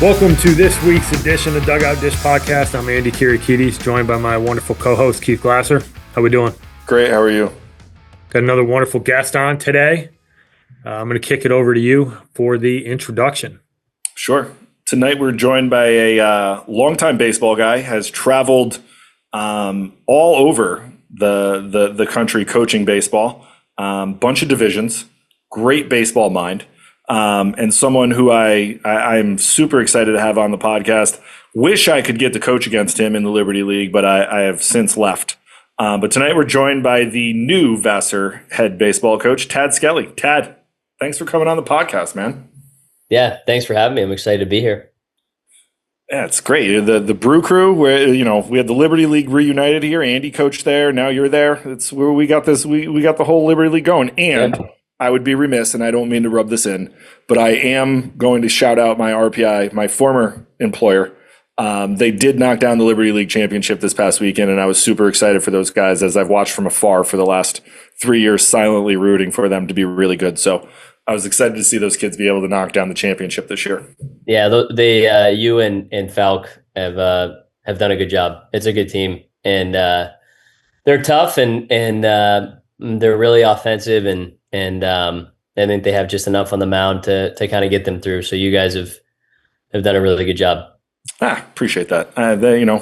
Welcome to this week's edition of Dugout Dish Podcast. I'm Andy Kirikides, joined by my wonderful co-host, Keith Glasser. How we doing? Great. How are you? Got another wonderful guest on today. I'm going to kick it over to you for the introduction. Sure. Tonight we're joined by a longtime baseball guy, has traveled all over the country coaching baseball, bunch of divisions, great baseball mind, and someone who I'm super excited to have on the podcast. Wish I could get to coach against him in the Liberty League, but I have since left. But tonight we're joined by the new Vassar head baseball coach, Tad Skelley. Tad, thanks for coming on the podcast, man. Yeah, thanks for having me. I'm excited to be here. Yeah, it's great. The Brew Crew, where we had the Liberty League reunited here. Andy coached there. Now you're there. It's where we got this. We got the whole Liberty League going. And I would be remiss, and I don't mean to rub this in, but I am going to shout out my RPI, my former employer. They did knock down the Liberty League championship this past weekend, and I was super excited for those guys as I've watched from afar for the last 3 years, silently rooting for them to be really good. So I was excited to see those kids be able to knock down the championship this year. Yeah, you and Falk have done a good job. It's a good team, and they're tough and they're really offensive, and I think they have just enough on the mound to kind of get them through. So you guys have done a really good job. Appreciate that.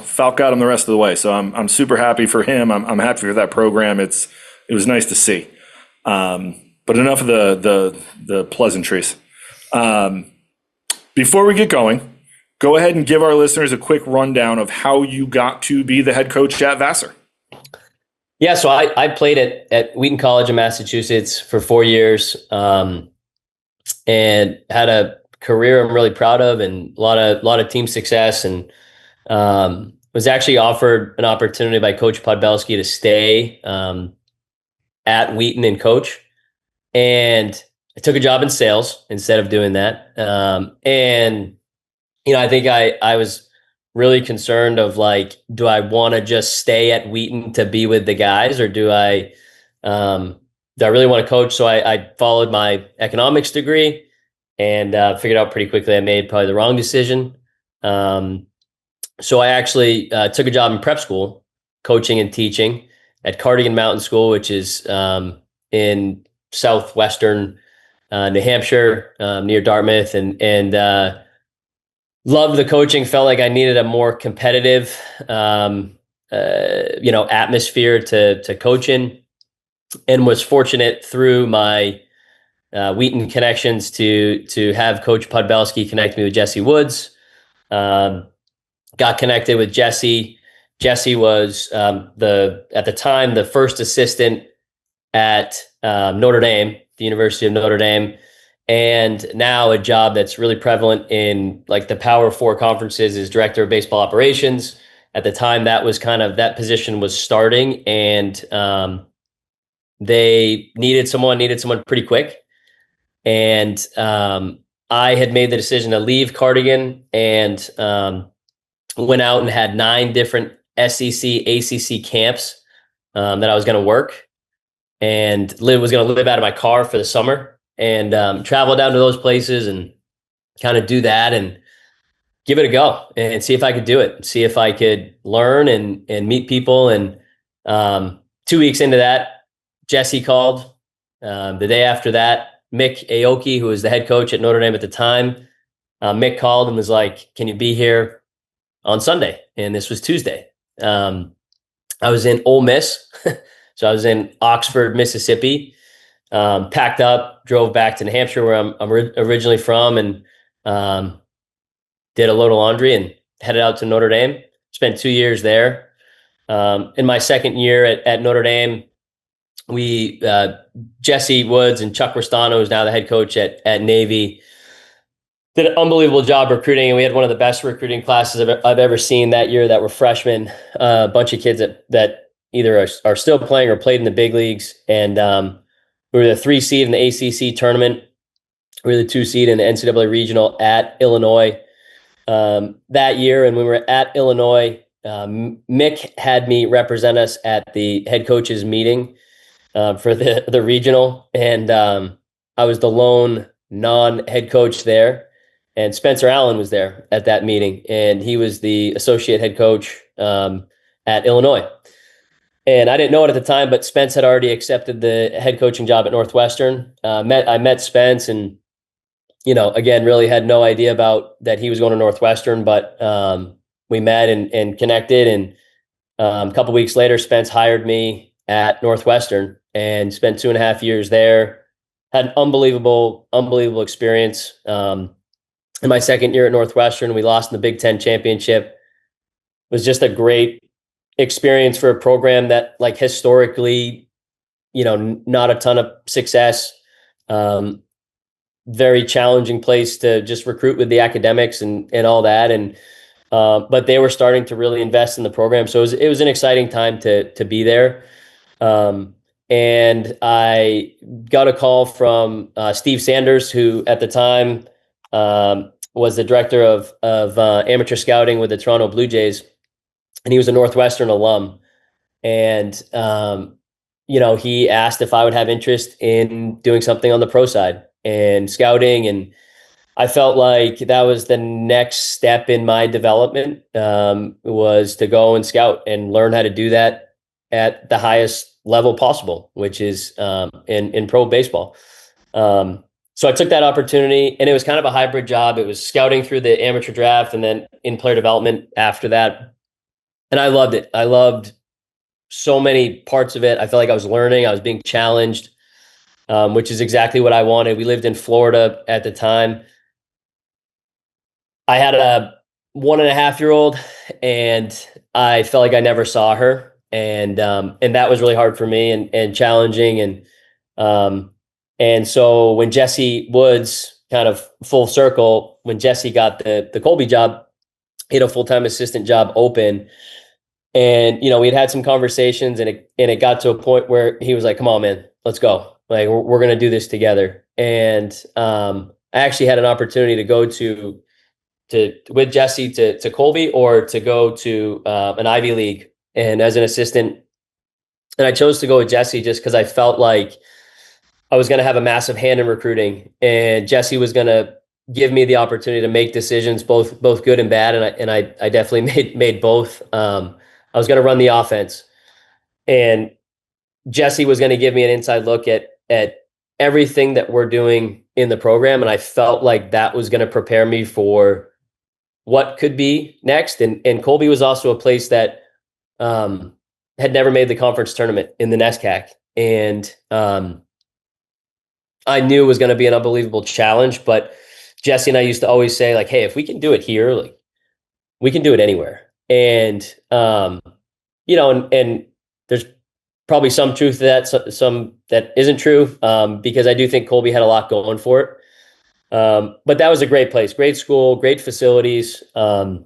Falk got him the rest of the way, so I'm super happy for him. I'm happy for that program. It was nice to see. But enough of the pleasantries. Before we get going, go ahead and give our listeners a quick rundown of how you got to be the head coach at Vassar. Yeah, so I played at Wheaton College in Massachusetts for 4 years, and had a career I'm really proud of, and a lot of team success, and was actually offered an opportunity by Coach Podbelski to stay at Wheaton and coach. And I took a job in sales instead of doing that. And, I think I was really concerned of do I want to just stay at Wheaton to be with the guys, or do I really want to coach? So I followed my economics degree and figured out pretty quickly I made probably the wrong decision. So I actually took a job in prep school, coaching and teaching at Cardigan Mountain School, which is in Southwestern New Hampshire, near Dartmouth, and loved the coaching. Felt like I needed a more competitive, atmosphere to coach in, and was fortunate through my Wheaton connections to have Coach Podbelski connect me with Jesse Woods. Got connected with Jesse. Jesse was at the time the first assistant at Notre Dame, the University of Notre Dame, and now a job that's really prevalent in the Power Four conferences is director of baseball operations. At the time, that that position was starting, and they needed someone pretty quick. And I had made the decision to leave Cardigan and went out and had 9 different SEC, ACC camps that I was going to work, and was going to live out of my car for the summer, and travel down to those places and kind of do that and give it a go and see if I could do it, see if I could learn and meet people. And 2 weeks into that, Jesse called. The day after that, Mick Aoki, who was the head coach at Notre Dame at the time, Mick called and was like, "Can you be here on Sunday?" And this was Tuesday. I was in Ole Miss. So I was in Oxford, Mississippi, packed up, drove back to New Hampshire, where I'm originally from, and did a load of laundry and headed out to Notre Dame. Spent 2 years there. In my second year at Notre Dame, Jesse Woods and Chuck Restano, who's now the head coach at Navy, did an unbelievable job recruiting, and we had one of the best recruiting classes I've ever seen that year that were freshmen. A bunch of kids that either are still playing or played in the big leagues. And we were the 3 seed in the ACC tournament. We were the 2 seed in the NCAA regional at Illinois that year. And when we were at Illinois, Mick had me represent us at the head coaches meeting for the regional. And I was the lone non-head coach there. and Spencer Allen was there at that meeting, and he was the associate head coach at Illinois. And I didn't know it at the time, but Spence had already accepted the head coaching job at Northwestern. I met Spence, and again, really had no idea about that he was going to Northwestern, but we met and connected. And a couple of weeks later, Spence hired me at Northwestern and spent 2.5 years there. Had an unbelievable experience. In my second year at Northwestern, we lost in the Big Ten championship. It was just a great experience for a program that, like, historically, not a ton of success. Very challenging place to just recruit with the academics and all that. And but they were starting to really invest in the program. So it was an exciting time to be there. And I got a call from Steve Sanders, who at the time was the director of amateur scouting with the Toronto Blue Jays. And he was a Northwestern alum. And, he asked if I would have interest in doing something on the pro side and scouting. And I felt like that was the next step in my development, was to go and scout and learn how to do that at the highest level possible, which is in pro baseball. So I took that opportunity, and it was kind of a hybrid job. It was scouting through the amateur draft and then in player development after that. And I loved it. I loved so many parts of it. I felt like I was learning. I was being challenged, which is exactly what I wanted. We lived in Florida at the time. I had a 1.5-year-old, and I felt like I never saw her. And that was really hard for me and challenging. And so when Jesse Woods, kind of full circle, when Jesse got the Colby job, he had a full-time assistant job open. And, we had some conversations, and it got to a point where he was like, "Come on, man, let's go. Like, we're going to do this together." And I actually had an opportunity to go with Jesse to Colby, or to go to an Ivy League and as an assistant. And I chose to go with Jesse just because I felt like I was going to have a massive hand in recruiting, and Jesse was going to give me the opportunity to make decisions, both good and bad. And I definitely made both. I was going to run the offense, and Jesse was going to give me an inside look at everything that we're doing in the program. And I felt like that was going to prepare me for what could be next. And Colby was also a place that had never made the conference tournament in the NESCAC. And I knew it was going to be an unbelievable challenge, but Jesse and I used to always say, like, "Hey, if we can do it here, like, we can do it anywhere." And, and there's probably some truth to that, some that isn't true, because I do think Colby had a lot going for it. But that was a great place, great school, great facilities, and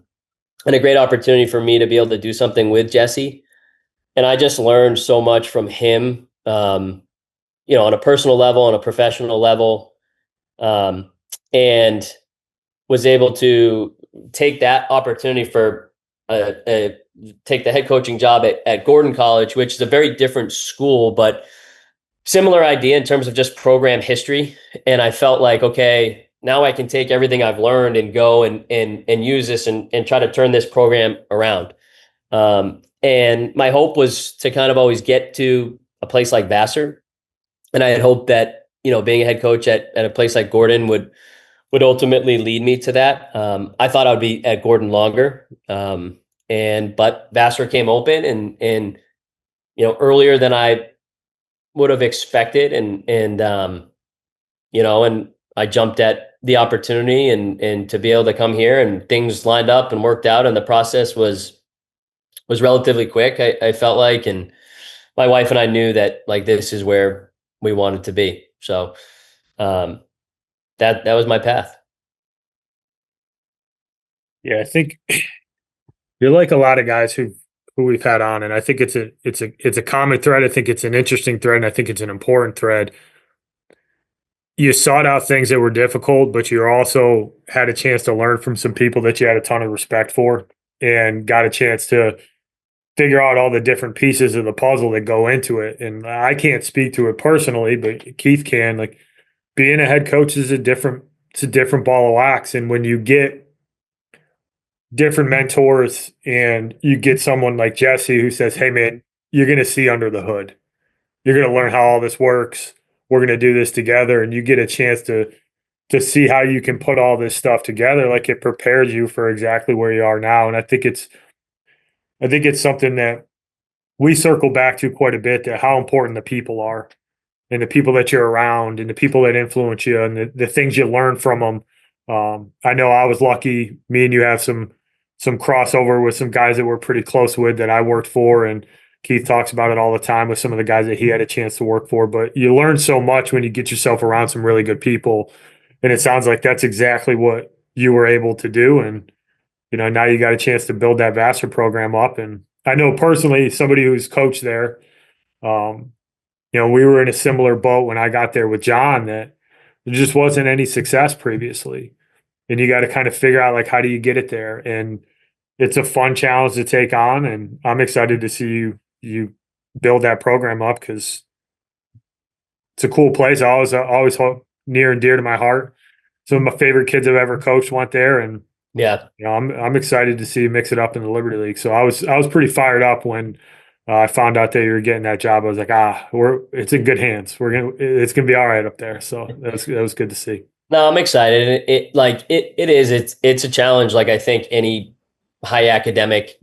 a great opportunity for me to be able to do something with Jesse. And I just learned so much from him, on a personal level, on a professional level, and was able to take that opportunity for take the head coaching job at Gordon College, which is a very different school, but similar idea in terms of just program history. And I felt like, okay, now I can take everything I've learned and go and use this and try to turn this program around. And my hope was to kind of always get to a place like Vassar. And I had hoped that, being a head coach at a place like Gordon would ultimately lead me to that. I thought I would be at Gordon longer. But Vassar came open and earlier than I would have expected. And I jumped at the opportunity and to be able to come here, and things lined up and worked out. And the process was relatively quick, I felt like, and my wife and I knew that, like, this is where we wanted to be. So that was my path. Yeah, I think you're like a lot of guys who we've had on, and I think it's a common thread. I think it's an interesting thread, and I think it's an important thread. You sought out things that were difficult, but you also had a chance to learn from some people that you had a ton of respect for, and got a chance to figure out all the different pieces of the puzzle that go into it. And I can't speak to it personally, but Keith can. Like, being a head coach is a different it's a different ball of wax. And when you get different mentors and you get someone like Jesse who says, hey man, you're going to see under the hood. You're going to learn how all this works. We're going to do this together. And you get a chance to see how you can put all this stuff together. Like, it prepares you for exactly where you are now. And I think it's something that we circle back to quite a bit, that how important the people are, and the people that you're around, and the people that influence you, and the things you learn from them. I know I was lucky. Me and you have some crossover with some guys that we're pretty close with that I worked for, and Keith talks about it all the time with some of the guys that he had a chance to work for. But you learn so much when you get yourself around some really good people, and it sounds like that's exactly what you were able to do. And now you got a chance to build that Vassar program up. And I know personally somebody who's coached there. We were in a similar boat when I got there with John, that there just wasn't any success previously. And you got to kind of figure out, like, how do you get it there? And it's a fun challenge to take on. And I'm excited to see you build that program up, because it's a cool place. I always hold near and dear to my heart. Some of my favorite kids I've ever coached went there, and Yeah. I'm excited to see you mix it up in the Liberty League. So I was pretty fired up when I found out that you were getting that job. I was like, it's in good hands. It's gonna be all right up there. So that was good to see. No, I'm excited. And it's a challenge. Like, I think any high academic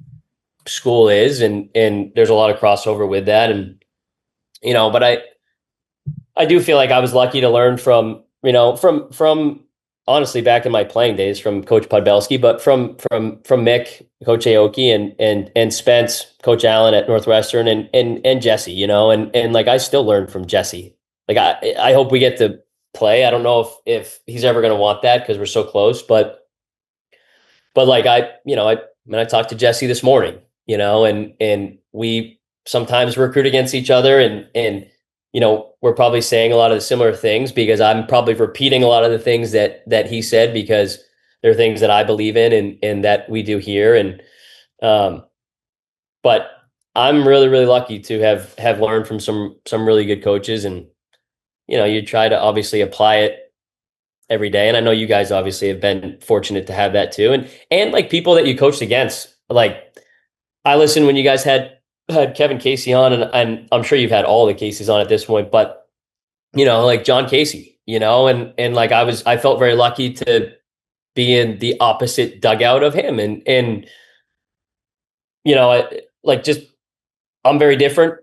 school is, and there's a lot of crossover with that. And, but I do feel like I was lucky to learn from honestly, back in my playing days, from Coach Podbelski, but from Mick, Coach Aoki, and Spence, Coach Allen at Northwestern, and Jesse, and like, I still learn from Jesse. Like, I hope we get to play. I don't know if he's ever going to want that, because we're so close, but like, I talked to Jesse this morning, and we sometimes recruit against each other, and we're probably saying a lot of the similar things, because I'm probably repeating a lot of the things that he said, because they're things that I believe in and that we do here. And, but I'm really, really lucky to have learned from some really good coaches, and, you try to obviously apply it every day. And I know you guys obviously have been fortunate to have that too. And like, people that you coached against, like, I listened when you guys had Kevin Casey on, and I'm sure you've had all the Caseys on at this point, but like John Casey, and like, I felt very lucky to be in the opposite dugout of him, and I'm very different,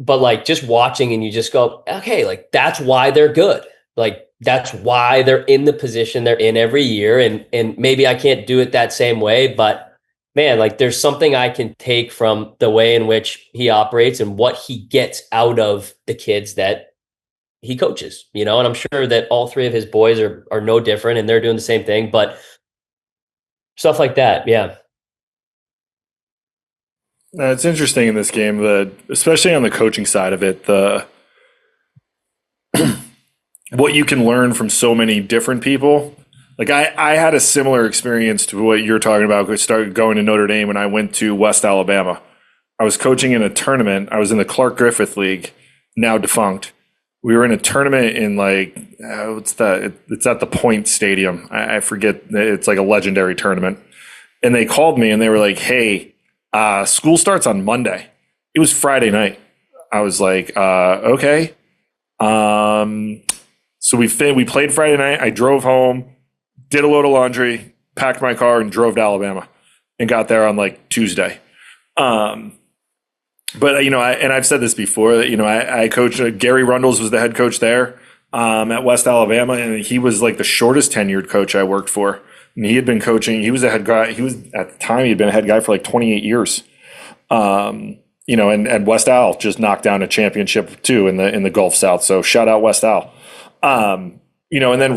but like, just watching, and you just go, okay, like, that's why they're good. Like, that's why they're in the position they're in every year. And maybe I can't do it that same way, but man, like, there's something I can take from the way in which he operates and what he gets out of the kids that he coaches, and I'm sure that all three of his boys are no different, and they're doing the same thing, but stuff like that. Yeah. It's interesting in this game, especially on the coaching side of it, what you can learn from so many different people. Like, I had a similar experience to what you're talking about. I started going to Notre Dame when I went to West Alabama. I was coaching in a tournament. I was in the Clark Griffith League, now defunct. We were in a tournament in, like, what's that? It's at the Point Stadium. I forget. It's like a legendary tournament. And they called me and they were like, hey, school starts on Monday. It was Friday night. I was like, okay. So we played Friday night. I drove home, did a load of laundry, packed my car, and drove to Alabama, and got there on like Tuesday. But I've said this before, that I coached. Gary Rundles was the head coach there at West Alabama, and he was like the shortest tenured coach I worked for. And he had been coaching. He was a head guy. He was, at the time, he'd been a head guy for like 28 years. And West Al just knocked down a championship too in the Gulf South. So shout out West Al. And then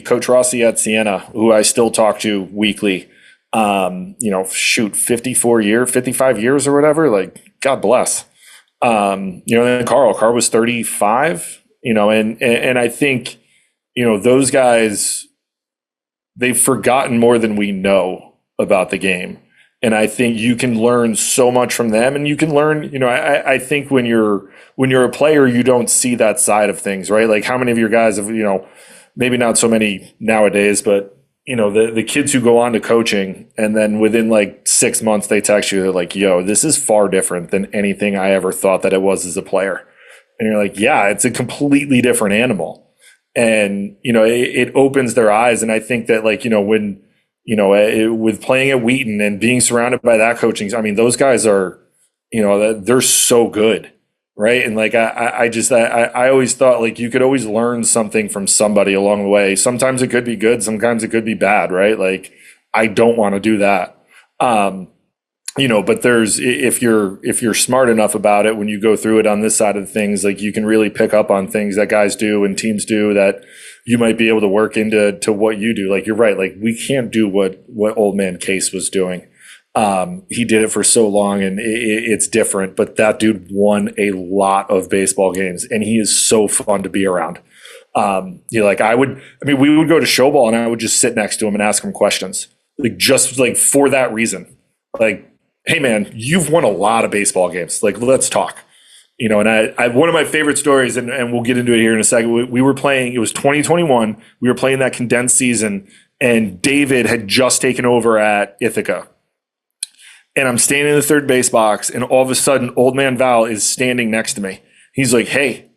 Coach Rossi at Siena, who I still talk to weekly. 55 years or whatever. Like, God bless. And then Carl was 35. And I think those guys, they've forgotten more than we know about the game. And I think you can learn so much from them, and you can learn, I think when you're a player, you don't see that side of things, right? Like, how many of your guys have, maybe not so many nowadays, but the kids who go on to coaching and then within like 6 months they text you, they're like, yo, this is far different than anything I ever thought that it was as a player. And you're like, yeah, it's a completely different animal. And, it opens their eyes. And I think that when, with playing at Wheaton and being surrounded by that coaching, I mean, those guys are, they're so good. Right. And I always thought you could always learn something from somebody along the way. Sometimes it could be good. Sometimes it could be bad. Right. I don't want to do that. But if you're smart enough about it, when you go through it on this side of things, you can really pick up on things that guys do and teams do that you might be able to work into what you do. You're right. We can't do what old man Case was doing. He did it for so long and it's different, but that dude won a lot of baseball games and he is so fun to be around. We would go to show ball and I would just sit next to him and ask him questions, just for that reason. Hey man, you've won a lot of baseball games. Let's talk. And I one of my favorite stories, and we'll get into it here in a second. We were playing, it was 2021. We were playing that condensed season and David had just taken over at Ithaca. And I'm standing in the third base box and all of a sudden old man Val is standing next to me. He's like, hey,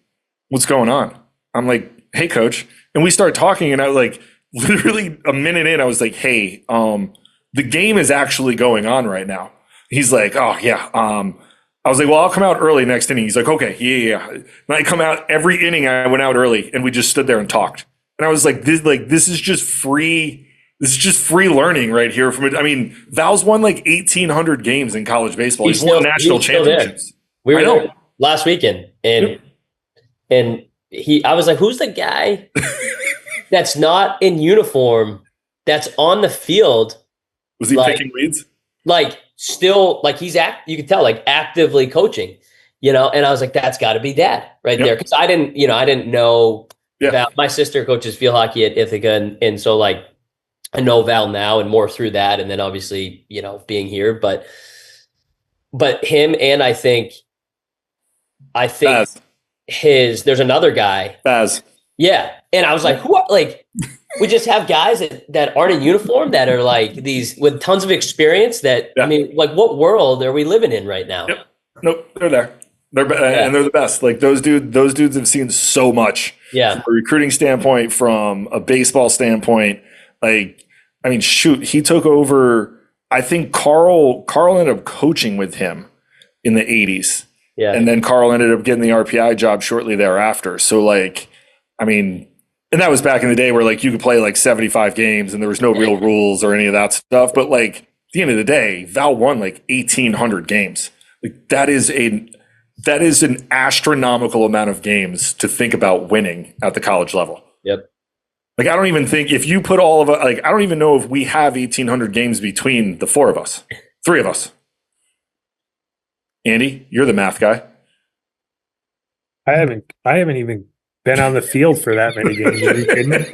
what's going on? I'm like, hey coach. And we start talking and I was literally a minute in, I was like, hey, the game is actually going on right now. He's like, oh yeah. I was like, well, I'll come out early next inning. He's like, okay, yeah. And I come out every inning. I went out early and we just stood there and talked. And I was like, this is just free. This is just free learning right here. Val's won 1,800 games in college baseball. He's won national championships. We were there last weekend, and I was like, "Who's the guy that's not in uniform that's on the field?" Was he picking weeds? Still, he's you could tell, actively coaching, And I was like, "That's got to be Dad right there," because I didn't know. Yeah. Val. My sister coaches field hockey at Ithaca, and so I know Val now and more through that. And then obviously, being here, but him. And I think Baz. there's another guy. Baz. Yeah. And I was like, who are, we just have guys that aren't in uniform that are these with tons of experience that, what world are we living in right now? Yep. Nope. They're there. And they're the best. Those dudes have seen so much from a recruiting standpoint, from a baseball standpoint. He took over. I think Carl ended up coaching with him in the 80s. Yeah. And then Carl ended up getting the RPI job shortly thereafter. So and that was back in the day where you could play 75 games and there was no real rules or any of that stuff. But at the end of the day, Val won 1,800 games. That is an astronomical amount of games to think about winning at the college level. Yep. I don't even think if you put all of it, I don't even know if we have 1,800 games between the three of us. Andy, you're the math guy. I haven't even been on the field for that many games. Are you kidding me?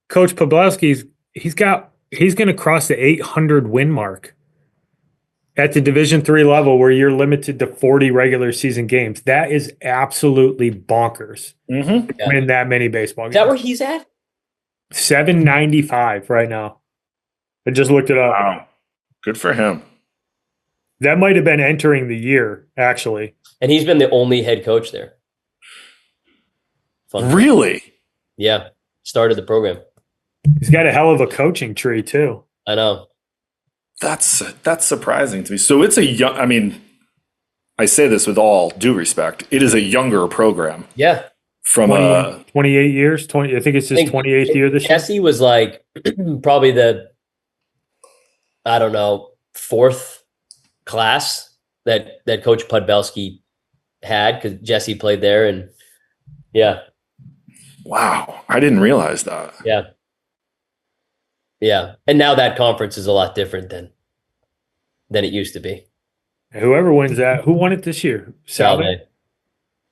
Coach Pablowski's, he's going to cross the 800 win mark at the Division III level where you're limited to 40 regular season games. That is absolutely bonkers. Mm-hmm. To win that many baseball games. Is that where he's at? 795 right now. I just looked it up. Wow. Good for him. That might have been entering the year, actually. And he's been the only head coach there. Fun. Really? Yeah. Started the program. He's got a hell of a coaching tree, too. I know. That's surprising to me. So it's a young, I say this with all due respect. It is a younger program. Yeah. From 28 years, I think it's his 28th year this year. Jesse was probably the, I don't know, fourth class that Coach Podbelski had because Jesse played there. And yeah. Wow. I didn't realize that. Yeah. Yeah. And now that conference is a lot different than it used to be. Whoever wins that, who won it this year? Salve.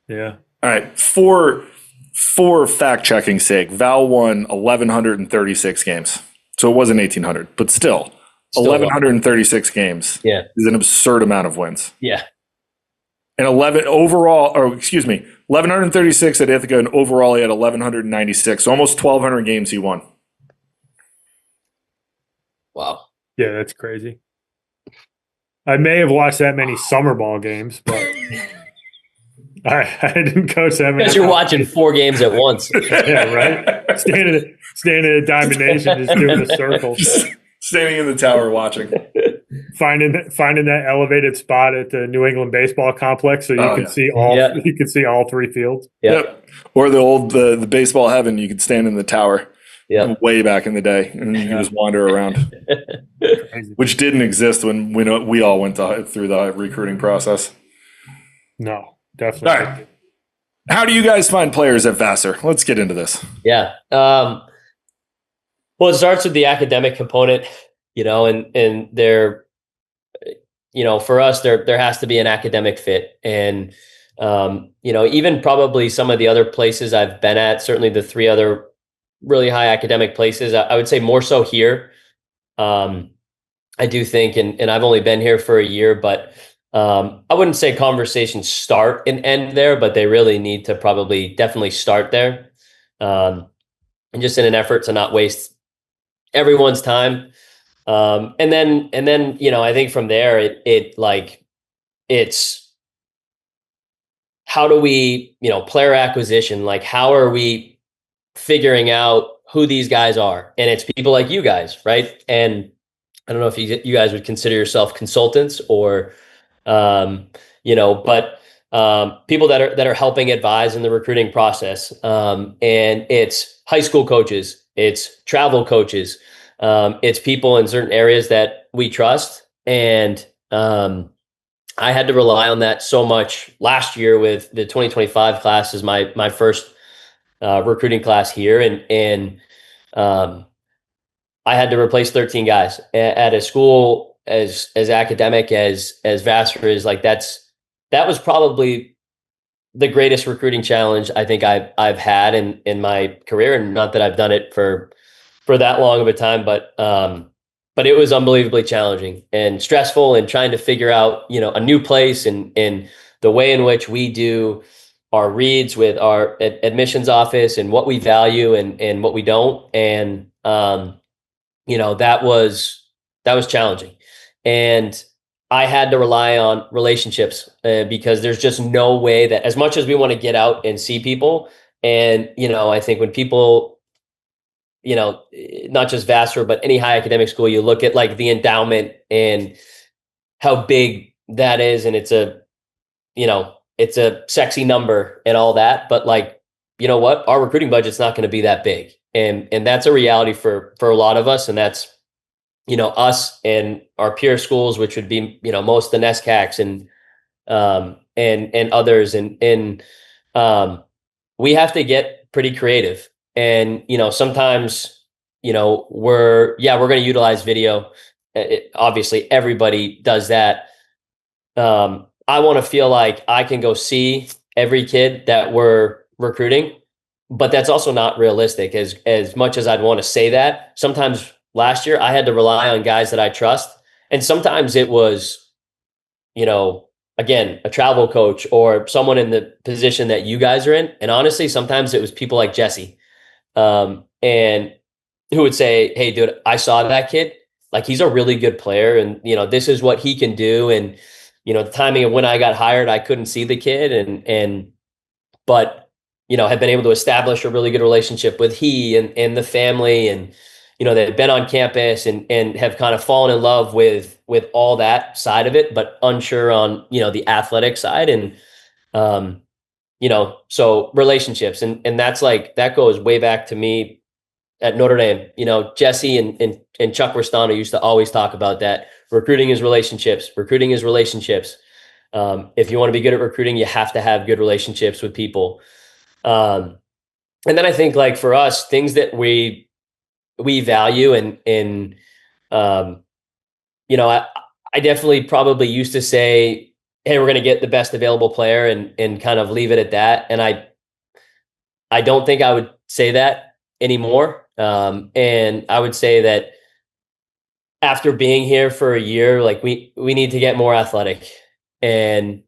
Yeah. All right. For fact checking sake, Val won 1,136 games. So it wasn't 1,800, but still 1,136 games is an absurd amount of wins. Yeah. and 11 overall, or excuse me, 1,136 at Ithaca, and overall he had 1,196. So almost 1,200 games he won. Wow. Yeah, that's crazy. I may have watched that many summer ball games, but I didn't coach that many. Because you're watching 4 games at once. Yeah, right. Standing at Diamond Nation, just doing a circle, Standing in the tower watching. finding that elevated spot at the New England baseball complex, so you see all 3 fields. Yep. Or the baseball heaven, you could stand in the tower. Yep. Way back in the day, and you just wander around, which didn't exist when we all went through the recruiting process. No, definitely. All right. How do you guys find players at Vassar? Let's get into this. Yeah. Well, it starts with the academic component, and there, for us, there has to be an academic fit. And, even probably some of the other places I've been at, certainly the 3 other really high academic places, I would say more so here. I do think, and I've only been here for a year, but I wouldn't say conversations start and end there, but they really need to definitely start there. And just in an effort to not waste everyone's time. And then, I think from there, it's how do we, player acquisition, like how are we figuring out who these guys are? And it's people like you guys, right? And I don't know if you guys would consider yourself consultants or, but people that are helping advise in the recruiting process. And it's high school coaches, it's travel coaches, it's people in certain areas that we trust. And I had to rely on that so much last year with the 2025 class as my first recruiting class here, and I had to replace 13 guys at a school as academic as Vassar is. Like that was probably the greatest recruiting challenge I think I've had in my career, and not that I've done it for that long of a time, but it was unbelievably challenging and stressful, and trying to figure out a new place and the way in which we do our reads with our admissions office and what we value and what we don't. And, that was challenging. And I had to rely on relationships because there's just no way that, as much as we want to get out and see people, and, I think when people, not just Vassar, but any high academic school, you look at like the endowment and how big that is. And it's a sexy number and all that, but like, what, our recruiting budget's not going to be that big. And that's a reality for a lot of us. And that's, us and our peer schools, which would be, most of the NESCACs and others. And we have to get pretty creative. And, sometimes, we're going to utilize video. Obviously everybody does that. I want to feel like I can go see every kid that we're recruiting, but that's also not realistic as much as I'd want to say that. Sometimes last year I had to rely on guys that I trust. And sometimes it was, again, a travel coach or someone in the position that you guys are in. And honestly, sometimes it was people like Jesse, and who would say, "Hey dude, I saw that kid. Like he's a really good player. And, this is what he can do." And, the timing of when I got hired, I couldn't see the kid but have been able to establish a really good relationship with he and the family. And, they've been on campus and have kind of fallen in love with all that side of it, but unsure on, the athletic side. And, so relationships and that's like, that goes way back to me at Notre Dame. Jesse and Chuck Restano used to always talk about that. Recruiting is relationships. Recruiting is relationships. If you want to be good at recruiting, you have to have good relationships with people. And then I think like for us, things that we value and I definitely probably used to say, "Hey, we're going to get the best available player," and kind of leave it at that. And I don't think I would say that anymore. And I would say that after being here for a year, like we need to get more athletic. And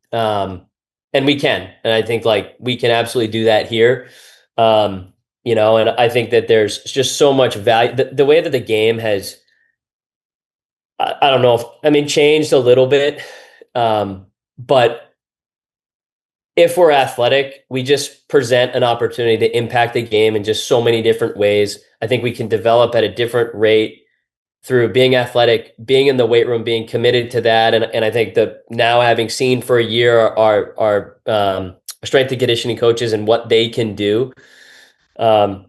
and we can, and I think like we can absolutely do that here. You know, and I think that there's just so much value. The way that the game has, I don't know if, I mean, changed a little bit. But if we're athletic, we just present an opportunity to impact the game in just so many different ways. I think we can develop at a different rate through being athletic, being in the weight room, being committed to that. And I think that now, having seen for a year our strength and conditioning coaches and what they can do, um,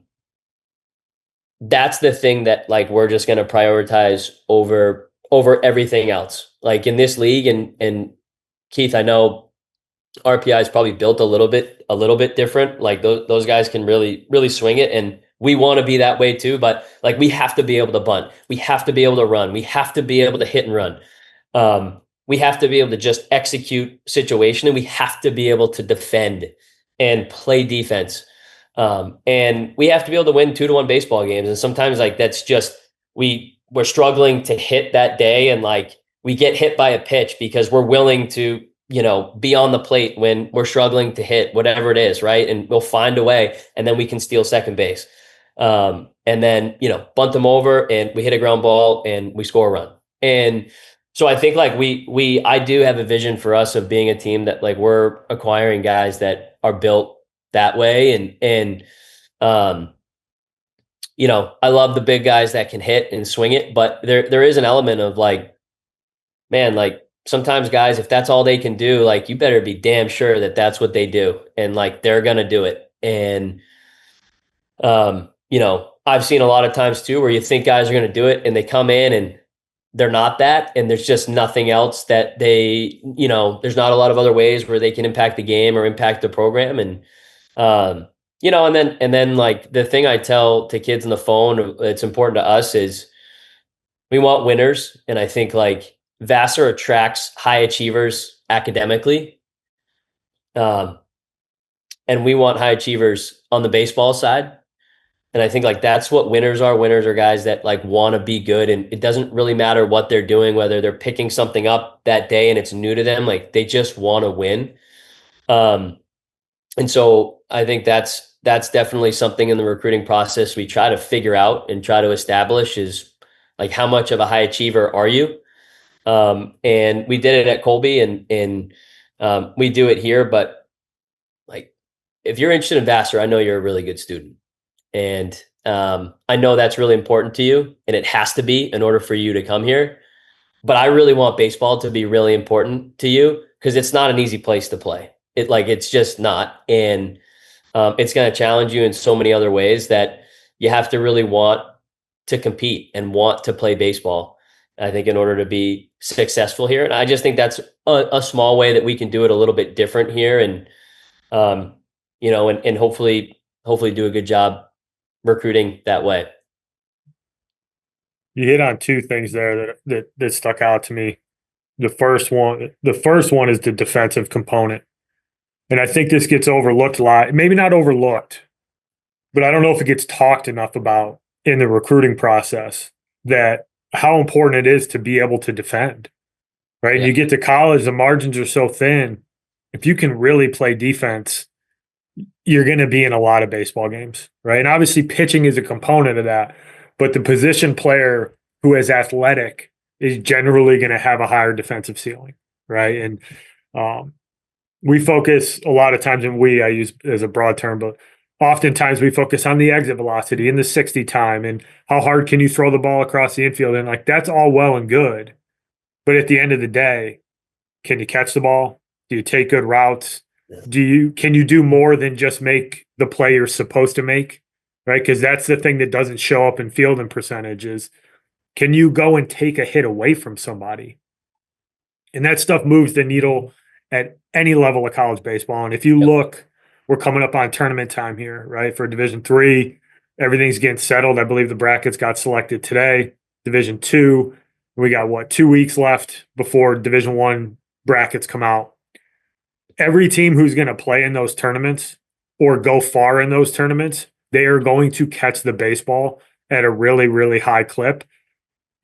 that's the thing that like we're just going to prioritize over everything else. Like in this league, and Keith, I know RPI is probably built a little bit different. Like those guys can really swing it, and we want to be that way too. But like we have to be able to bunt, we have to be able to run, we have to be able to hit and run. We have to be able to just execute situation, and we have to be able to defend and play defense. And we have to be able to win 2-1 baseball games. And sometimes like that's just we're struggling to hit that day, and like we get hit by a pitch because we're willing to, you know, be on the plate when we're struggling to hit whatever it is, right? And we'll find a way, and then we can steal second base. And then, you know, bunt them over, and we hit a ground ball and we score a run. And so I think like I do have a vision for us of being a team that like we're acquiring guys that are built that way. And you know, I love the big guys that can hit and swing it, but there is an element of like, man, like sometimes guys, if that's all they can do, like you better be damn sure that that's what they do, and like they're gonna do it. And you know, I've seen a lot of times too where you think guys are gonna do it, and they come in and they're not that, and there's just nothing else that they, you know, there's not a lot of other ways where they can impact the game or impact the program. And you know, and then like the thing I tell to kids on the phone, it's important to us, is we want winners. And I think like Vassar attracts high achievers academically. Um, and we want high achievers on the baseball side. And I think like that's what winners are. Winners are guys that like want to be good, and it doesn't really matter what they're doing, whether they're picking something up that day and it's new to them, like they just want to win. Um, and so I think that's definitely something in the recruiting process we try to figure out and try to establish, is like how much of a high achiever are you? And we did it at Colby, and we do it here. But like if you're interested in Vassar, I know you're a really good student. And I know that's really important to you, and it has to be in order for you to come here. But I really want baseball to be really important to you, because it's not an easy place to play. It's just not. And it's going to challenge you in so many other ways that you have to really want to compete and want to play baseball, I think, in order to be successful here. And I just think that's a small way that we can do it a little bit different here. And, you know, and hopefully do a good job recruiting that way. You hit on two things there that stuck out to me. The first one is the defensive component. And I think this gets overlooked a lot. Maybe not overlooked, but I don't know if it gets talked enough about in the recruiting process, that how important it is to be able to defend, right? Yeah. You get to college, the margins are so thin. If you can really play defense, you're going to be in a lot of baseball games, right? And obviously pitching is a component of that, but the position player who is athletic is generally going to have a higher defensive ceiling, right? And we focus a lot of times, and I use as a broad term, but oftentimes we focus on the exit velocity and the 60 time and how hard can you throw the ball across the infield. And like, that's all well and good. But at the end of the day, can you catch the ball? Do you take good routes? Can you do more than just make the play you're supposed to make? Right? Because that's the thing that doesn't show up in fielding percentage, is can you go and take a hit away from somebody? And that stuff moves the needle at any level of college baseball. And if you look, we're coming up on tournament time here, right? For Division III, everything's getting settled. I believe the brackets got selected today. Division II, we got 2 weeks left before Division I brackets come out. Every team who's going to play in those tournaments or go far in those tournaments, they are going to catch the baseball at a really, really high clip.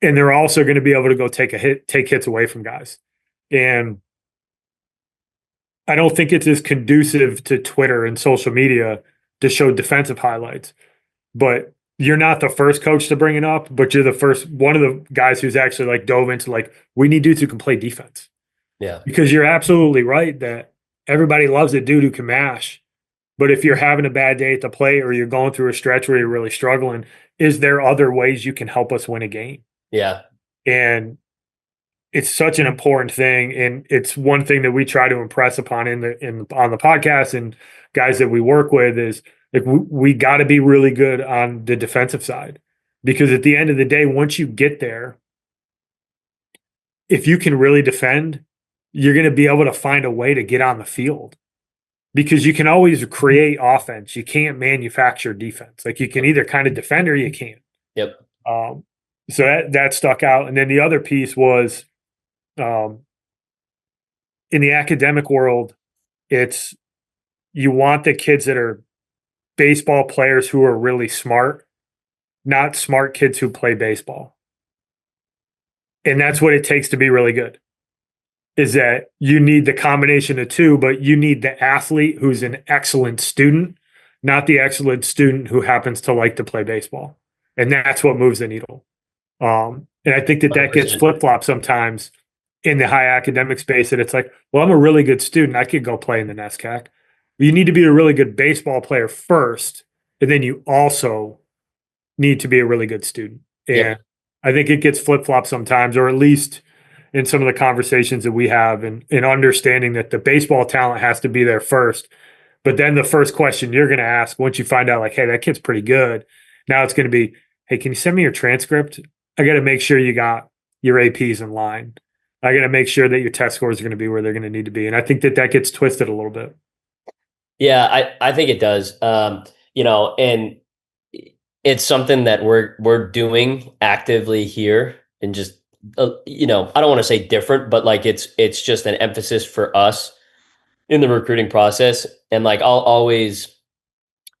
And they're also going to be able to go take hits away from guys. And I don't think it's as conducive to Twitter and social media to show defensive highlights. But you're not the first coach to bring it up, but you're the first one of the guys who's actually like dove into like, we need dudes who can play defense. Yeah. Because you're absolutely right that everybody loves a dude who can mash. But if you're having a bad day at the plate or you're going through a stretch where you're really struggling, is there other ways you can help us win a game? Yeah. And it's such an important thing, and it's one thing that we try to impress upon on the podcast and guys that we work with is like we got to be really good on the defensive side, because at the end of the day, once you get there, if you can really defend, you're going to be able to find a way to get on the field, because you can always create offense. You can't manufacture defense. Like you can either kind of defend or you can't. Yep. So that stuck out, and then the other piece was. In the academic world, it's you want the kids that are baseball players who are really smart, not smart kids who play baseball. And that's what it takes to be really good, is that you need the combination of two, but you need the athlete who's an excellent student, not the excellent student who happens to like to play baseball. And that's what moves the needle. And I think that gets 100%. flip-flopped sometimes in the high academic space, that it's like, well, I'm a really good student. I could go play in the NESCAC. You need to be a really good baseball player first, and then you also need to be a really good student. And Yep. I think it gets flip-flopped sometimes, or at least in some of the conversations that we have, and understanding that the baseball talent has to be there first. But then the first question you're going to ask once you find out, like, hey, that kid's pretty good, now it's going to be, hey, can you send me your transcript? I got to make sure you got your APs in line. I got to make sure that your test scores are going to be where they're going to need to be. And I think that gets twisted a little bit. Yeah, I think it does. And it's something that we're doing actively here, and just I don't want to say different, but like it's just an emphasis for us in the recruiting process. And like I'll always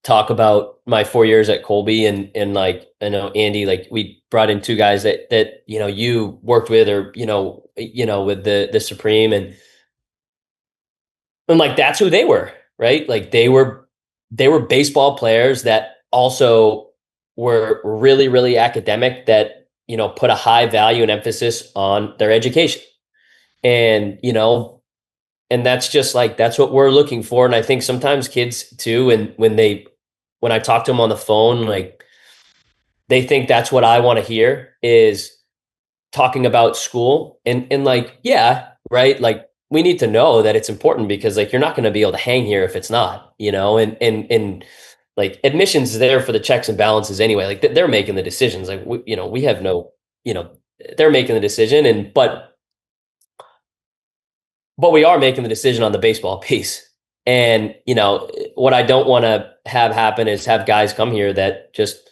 talk about my 4 years at Colby, and like I know Andy, like we brought in two guys that you worked with, or with the Supreme, and like that's who they were, right? Like they were baseball players that also were really, really academic, that put a high value and emphasis on their education. And and that's just like, that's what we're looking for. And I think sometimes kids too, and when I talk to them on the phone, like they think that's what I want to hear, is talking about school. And like, yeah, right, like we need to know that it's important, because like you're not going to be able to hang here if it's not, and like admissions is there for the checks and balances anyway. Like they're making the decisions. Like we have no, they're making the decision, and but we are making the decision on the baseball piece. And what I don't want to have happen is have guys come here that just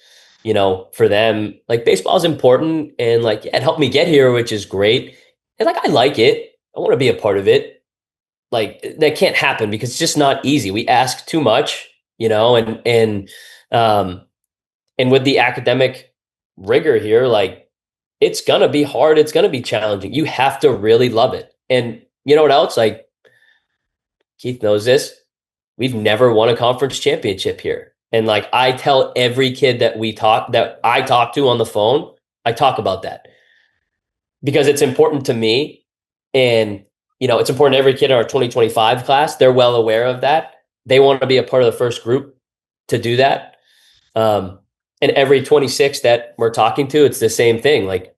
for them, like baseball is important, and like, yeah, it helped me get here, which is great. And like, I like it. I want to be a part of it. Like that can't happen, because it's just not easy. We ask too much, um, and with the academic rigor here, like it's going to be hard. It's going to be challenging. You have to really love it. And you know what else? Like Keith knows this. We've never won a conference championship here. And like I tell every kid that I talk to on the phone, I talk about that, because it's important to me. And it's important to every kid in our 2025 class. They're well aware of that. They want to be a part of the first group to do that. And every 26 that we're talking to, it's the same thing. Like,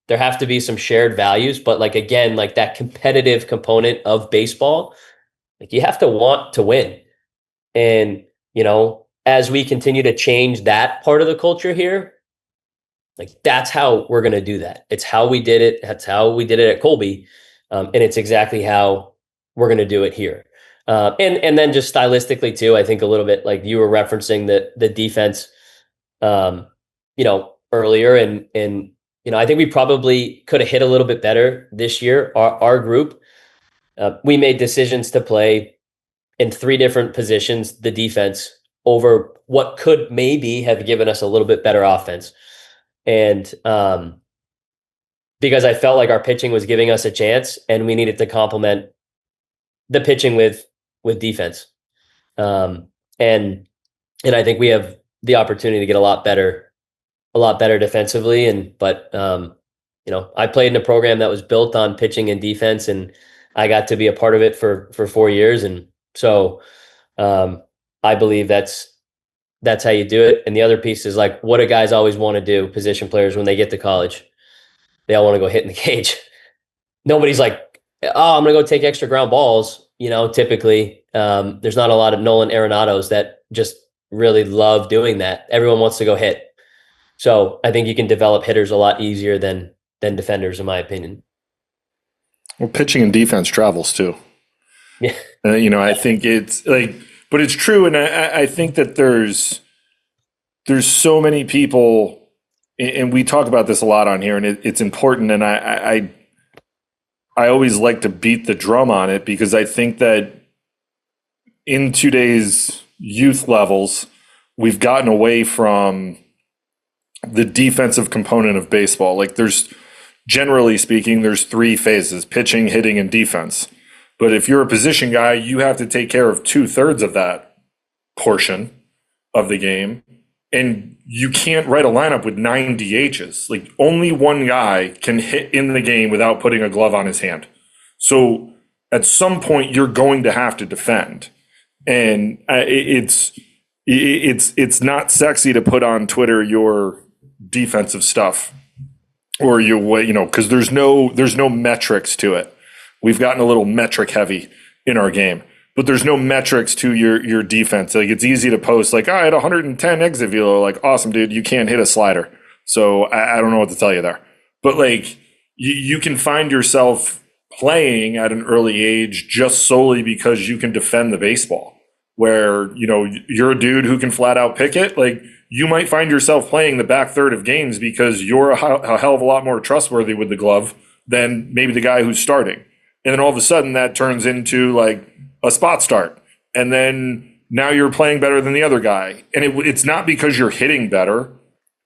there have to be some shared values, but like, again, like that competitive component of baseball, like you have to want to win. And, as we continue to change that part of the culture here, like that's how we're going to do that. It's how we did it. That's how we did it at Colby. And it's exactly how we're going to do it here. And then just stylistically too, I think a little bit like you were referencing the defense, earlier, and I think we probably could have hit a little bit better this year. Our group, we made decisions to play in three different positions, the defense, over what could maybe have given us a little bit better offense. And because I felt like our pitching was giving us a chance, and we needed to complement the pitching with defense. And I think we have the opportunity to get a lot better defensively. But I played in a program that was built on pitching and defense, and I got to be a part of it for 4 years. And so I believe that's how you do it. And the other piece is like, what do guys always want to do, position players, when they get to college? They all want to go hit in the cage. Nobody's like, oh, I'm going to go take extra ground balls. Typically, there's not a lot of Nolan Arenados that just really love doing that. Everyone wants to go hit. So I think you can develop hitters a lot easier than defenders, in my opinion. Well, pitching and defense travels too. Yeah. I think it's like, but it's true. And I think that there's so many people, and we talk about this a lot on here, and it's important. And I always like to beat the drum on it, because I think that in today's youth levels, we've gotten away from the defensive component of baseball. Like, generally speaking, there's 3 phases: pitching, hitting, and defense. But if you're a position guy, you have to take care of 2/3 of that portion of the game. And you can't write a lineup with 9 DHs. Like, only one guy can hit in the game without putting a glove on his hand. So at some point, you're going to have to defend. And it's not sexy to put on Twitter your defensive stuff, or because there's no metrics to it. We've gotten a little metric heavy in our game, but there's no metrics to your defense. Like, it's easy to post like, I had 110 exit velo. Like, awesome, dude, you can't hit a slider. So I don't know what to tell you there. But like, you can find yourself playing at an early age just solely because you can defend the baseball, where, you're a dude who can flat out pick it. Like, you might find yourself playing the back third of games because you're a hell of a lot more trustworthy with the glove than maybe the guy who's starting. And then all of a sudden that turns into like a spot start. And then now you're playing better than the other guy. And it's not because you're hitting better,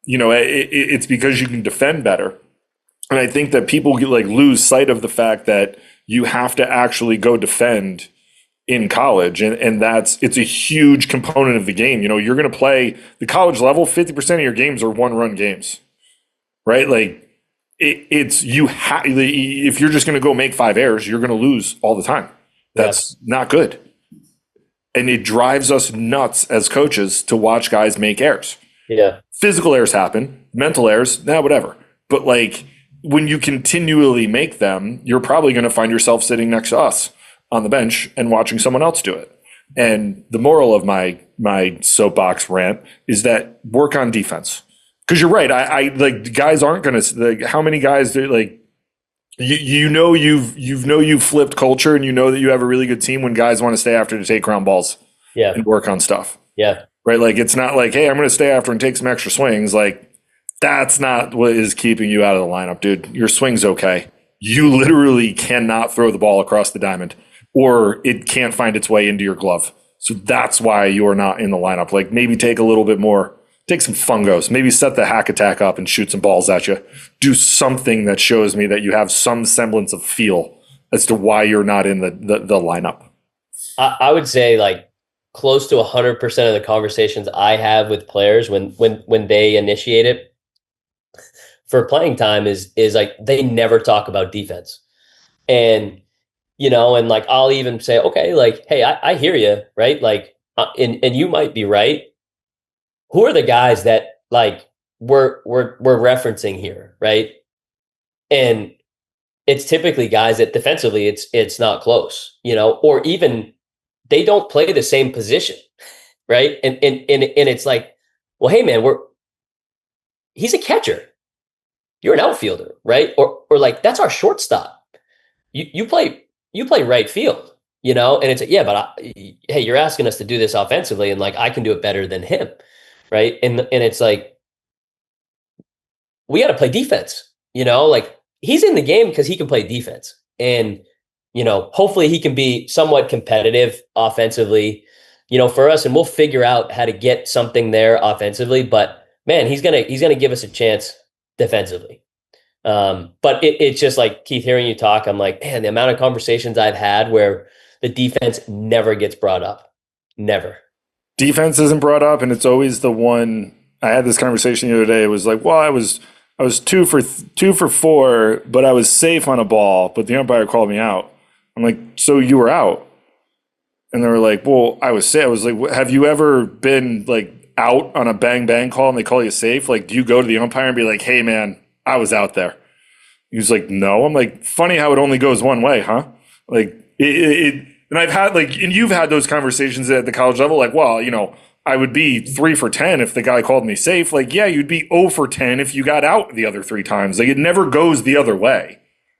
it's because you can defend better. And I think that people lose sight of the fact that you have to actually go defend in college. And it's a huge component of the game. You're going to play the college level, 50% of your games are 1-run games, right? Like, if you're just going to go make 5 errors, you're going to lose all the time. That's not good. And it drives us nuts as coaches to watch guys make errors. Yeah. Physical errors happen, mental errors, whatever. But like, when you continually make them, you're probably going to find yourself sitting next to us on the bench and watching someone else do it. And the moral of my soapbox rant is that work on defense. Because you're right. I like, guys aren't going to, like, how many guys do, like, you've flipped culture, and that you have a really good team when guys want to stay after to take ground balls and work on stuff. Yeah. Right. Like, it's not like, hey, I'm going to stay after and take some extra swings. Like, that's not what is keeping you out of the lineup, dude. Your swing's okay. You literally cannot throw the ball across the diamond, or it can't find its way into your glove. So that's why you're not in the lineup. Like, maybe take a little bit more. Take some fungos, maybe set the hack attack up and shoot some balls at you. Do something that shows me that you have some semblance of feel as to why you're not in the lineup. I would say like close to 100% of the conversations I have with players when they initiate it for playing time is like, they never talk about defense. And, and like, I'll even say, okay, like, hey, I hear you, right? Like, and you might be right. Who are the guys that like we're referencing here, right? And it's typically guys that defensively it's not close, or even they don't play the same position, right? And it's like, well, hey man, he's a catcher, you're an outfielder, right? Or like, that's our shortstop. You play right field, and it's like, yeah, but hey, you're asking us to do this offensively, and like, I can do it better than him. Right. And it's like, we got to play defense, like, he's in the game because he can play defense, and, hopefully he can be somewhat competitive offensively, for us, and we'll figure out how to get something there offensively. But man, he's going to give us a chance defensively. But it's just like, Keith, hearing you talk, I'm like, man, the amount of conversations I've had where the defense never gets brought up. Never. Defense isn't brought up, and it's always the one. I had this conversation the other day. It was like, well, I was 2 for 4, but I was safe on a ball, but the umpire called me out. I'm like, so you were out? And they were like, well, I was safe. I was like, have you ever been like out on a bang bang call and they call you safe? Like, do you go to the umpire and be like, hey man, I was out there? He was like, no. I'm like, funny how it only goes one way, huh? Like and I've had and you've had those conversations at the college level, like, well, I would be 3 for 10 if the guy called me safe. Like, yeah, you'd be 0 for 10 if you got out the other 3 times. Like, it never goes the other way.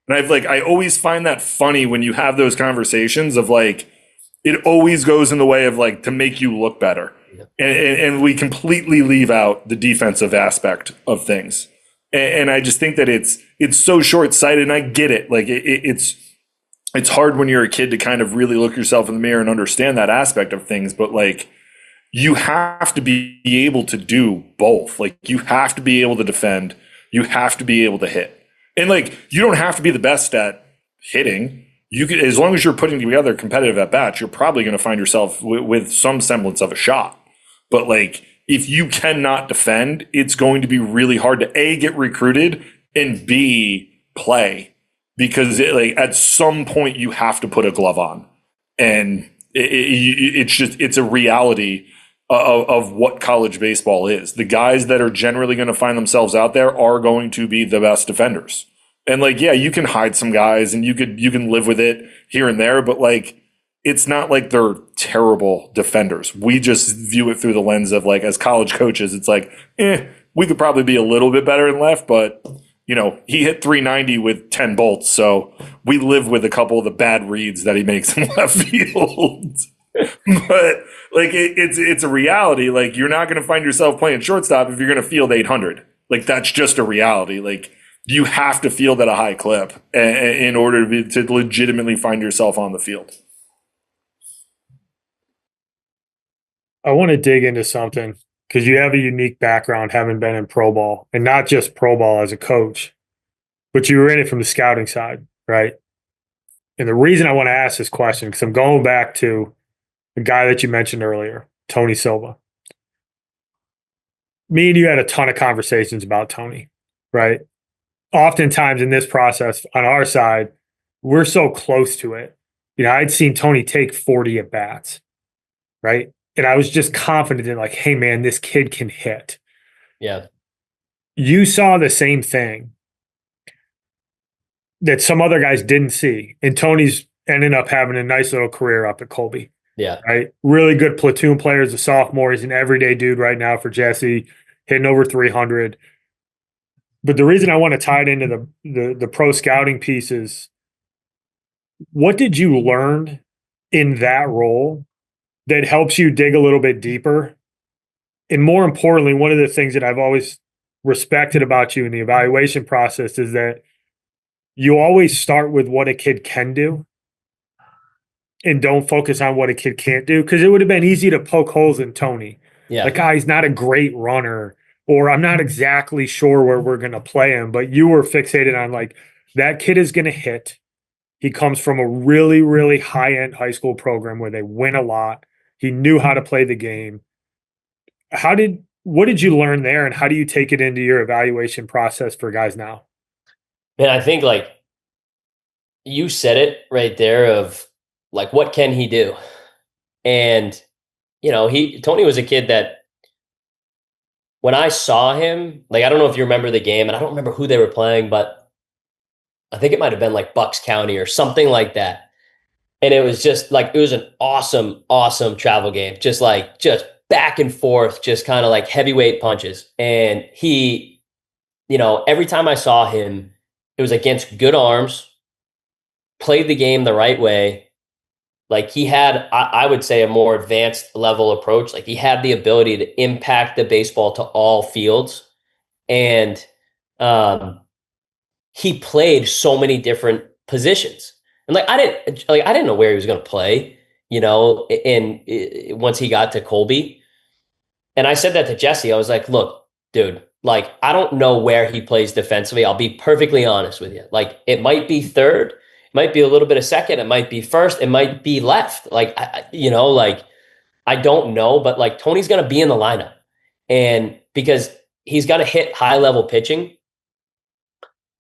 And I always find that funny when you have those conversations of like, it always goes in the way of like to make you look better. Yeah. And we completely leave out the defensive aspect of things. And I just think that it's so short-sighted, and I get it. Like it's hard when you're a kid to kind of really look yourself in the mirror and understand that aspect of things. But like, you have to be able to do both. Like, you have to be able to defend. You have to be able to hit. And like, you don't have to be the best at hitting. You can, as long as you're putting together competitive at bats, you're probably going to find yourself with some semblance of a shot. But like, if you cannot defend, it's going to be really hard to A, get recruited, and B, play, because at some point you have to put a glove on, and it's a reality of what college baseball is. The guys that are generally going to find themselves out there are going to be the best defenders. And like, yeah, you can hide some guys and you can live with it here and there, but like, it's not like they're terrible defenders. We just view it through the lens of like, as college coaches, it's like, we could probably be a little bit better in left, but he hit 390 with 10 bolts. So we live with a couple of the bad reads that he makes in left field. But like, it's a reality. Like, you're not going to find yourself playing shortstop if you're going to field 800. Like, that's just a reality. Like, you have to field at a high clip in order to legitimately find yourself on the field. I want to dig into something because you have a unique background, having been in pro ball, and not just pro ball as a coach, but you were in it from the scouting side, right? And the reason I want to ask this question, because I'm going back to the guy that you mentioned earlier, Tony Silva. Me and you had a ton of conversations about Tony, right? Oftentimes in this process on our side, we're so close to it. I'd seen Tony take 40 at bats, right? And I was just confident in like, hey man, this kid can hit. Yeah. You saw the same thing that some other guys didn't see. And Tony's ended up having a nice little career up at Colby. Yeah. Right. Really good platoon player as a sophomore. He's an everyday dude right now for Jesse, hitting over 300. But the reason I want to tie it into the pro scouting piece is, what did you learn in that role that helps you dig a little bit deeper? And more importantly, one of the things that I've always respected about you in the evaluation process is that you always start with what a kid can do and don't focus on what a kid can't do. Because it would have been easy to poke holes in Tony. Yeah. Like, he's not a great runner, or I'm not exactly sure where we're going to play him. But you were fixated on like, that kid is going to hit. He comes from a really, really high-end high school program where they win a lot. He knew how to play the game. What did you learn there, and how do you take it into your evaluation process for guys now? Man, I think like you said it right there of like, what can he do? And, Tony was a kid that when I saw him, like, I don't know if you remember the game, and I don't remember who they were playing, but I think it might have been like Bucks County or something like that. And it was just like, it was an awesome, awesome travel game. Just back and forth, just kind of like heavyweight punches. And he, every time I saw him, it was against good arms, played the game the right way. Like, he had, I would say, a more advanced level approach. Like, he had the ability to impact the baseball to all fields. And he played so many different positions. And I didn't know where he was going to play, once he got to Colby. And I said that to Jesse. I was like, look, dude, like, I don't know where he plays defensively. I'll be perfectly honest with you. Like, it might be third, might be a little bit of second, it might be first, it might be left. Like, I don't know, but like Tony's going to be in the lineup, and because he's going to hit high level pitching,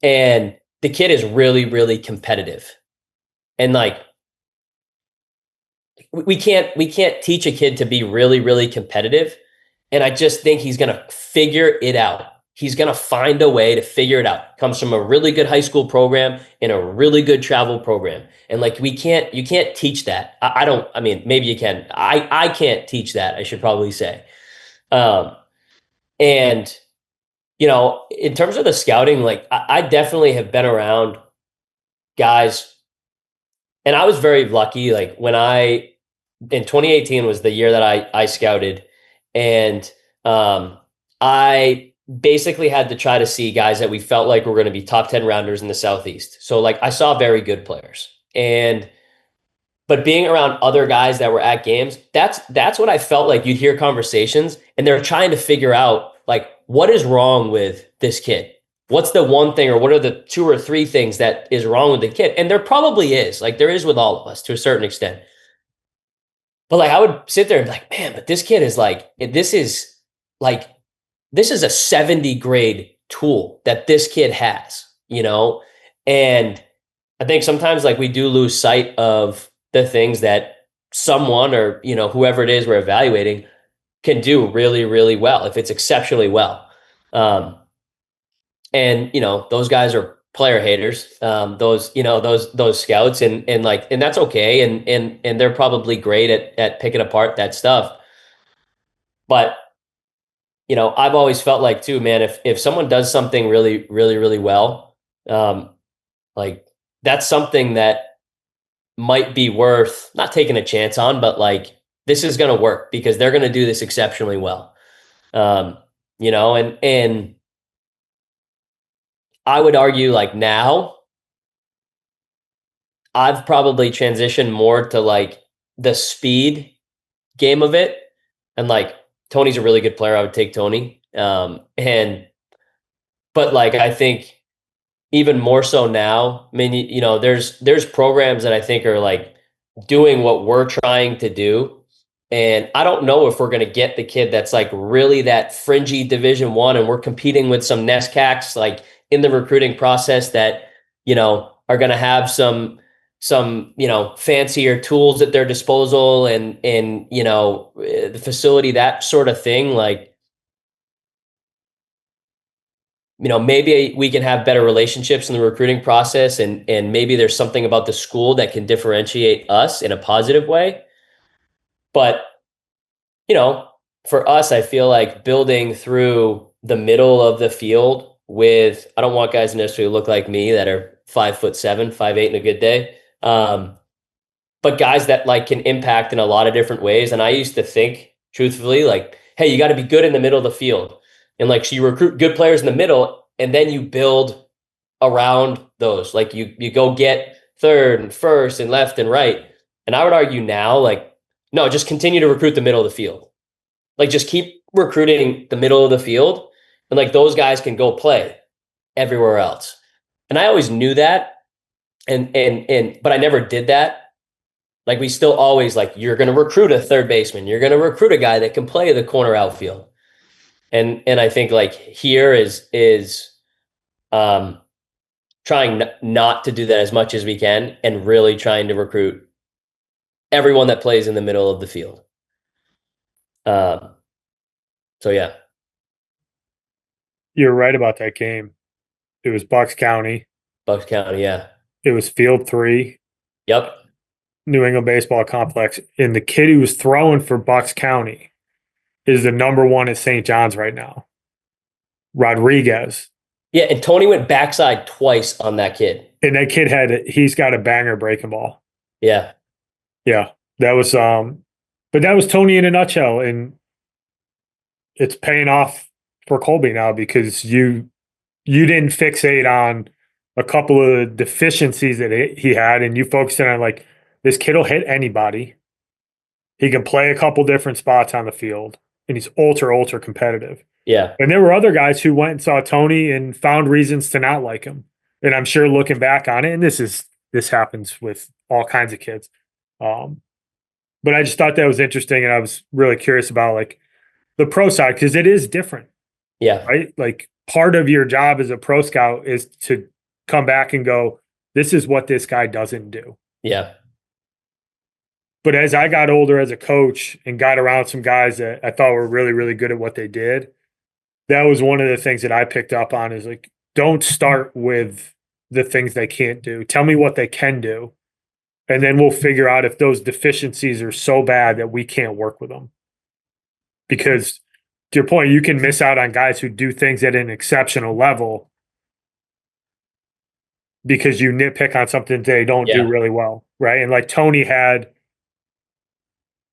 and the kid is really, really competitive. And like, we can't teach a kid to be really, really competitive. And I just think he's going to figure it out. He's going to find a way to figure it out. Comes from a really good high school program and a really good travel program. And like, you can't teach that. I mean, maybe you can. I can't teach that, I should probably say. And, in terms of the scouting, like I definitely have been around guys, and I was very lucky. Like in 2018 was the year that I scouted, and I basically had to try to see guys that we felt like were going to be top 10 rounders in the Southeast. So like I saw very good players, but being around other guys that were at games, that's what I felt like. You'd hear conversations and they're trying to figure out like, what is wrong with this kid? What's the one thing, or what are the 2 or 3 things that is wrong with the kid? And there probably is, like there is with all of us to a certain extent. But like, I would sit there and be like, man, but this kid is like, this is a 70 grade tool that this kid has, and I think sometimes like we do lose sight of the things that someone, or, whoever it is we're evaluating, can do really, really well, if it's exceptionally well. And, those guys are player haters, those scouts, and that's okay. And they're probably great at picking apart that stuff. But, I've always felt like too, man, if someone does something really, really, really well, like that's something that might be worth not taking a chance on, but like, this is going to work because they're going to do this exceptionally well. And I would argue like now I've probably transitioned more to like the speed game of it. And like Tony's a really good player. I would take Tony. But like, I think even more so now, I mean, there's programs that I think are like doing what we're trying to do. And I don't know if we're going to get the kid that's like really that fringy Division I, and we're competing with some NESCACs like in the recruiting process that, are going to have some, fancier tools at their disposal and, the facility, that sort of thing. Like, maybe we can have better relationships in the recruiting process, and maybe there's something about the school that can differentiate us in a positive way. But, for us, I feel like building through the middle of the field with, I don't want guys to necessarily look like me that are 5'7", 5'8" in a good day. But guys that like can impact in a lot of different ways. And I used to think truthfully, like, hey, you got to be good in the middle of the field. And like, so you recruit good players in the middle, and then you build around those. Like you go get third and first and left and right. And I would argue now, like, no, just continue to recruit the middle of the field. Like, just keep recruiting the middle of the field, and like those guys can go play everywhere else. And I always knew that, but I never did that. Like, we still always like, you're going to recruit a third baseman, you're going to recruit a guy that can play the corner outfield. And I think like here is trying not to do that as much as we can, and really trying to recruit everyone that plays in the middle of the field. So yeah. You're right about that game. It was Bucks County. Bucks County, yeah. It was Field 3. Yep. New England Baseball Complex. And the kid who was throwing for Bucks County is the #1 at St. John's right now. Rodriguez. Yeah, and Tony went backside twice on that kid. And that kid he's got a banger breaking ball. Yeah. Yeah. That was but that was Tony in a nutshell. And it's paying off for Colby now, because you didn't fixate on a couple of deficiencies that he had, and you focused on like, this kid will hit anybody. He can play a couple different spots on the field, and he's ultra competitive. Yeah. And there were other guys who went and saw Tony and found reasons to not like him. And I'm sure looking back on it, and this is this happens with all kinds of kids. But I just thought that was interesting, and I was really curious about like the pro side because it is different, Yeah. right? Like part of your job as a pro scout is to come back and go, this is what this guy doesn't do. Yeah. But as I got older as a coach and got around some guys that I thought were really, really good at what they did, that was one of the things that I picked up on is like, don't start with the things they can't do. Tell me what they can do. And then we'll figure out if those deficiencies are so bad that we can't work with them. Because to your point, you can miss out on guys who do things at an exceptional level because you nitpick on something they don't do really well, right? And like Tony had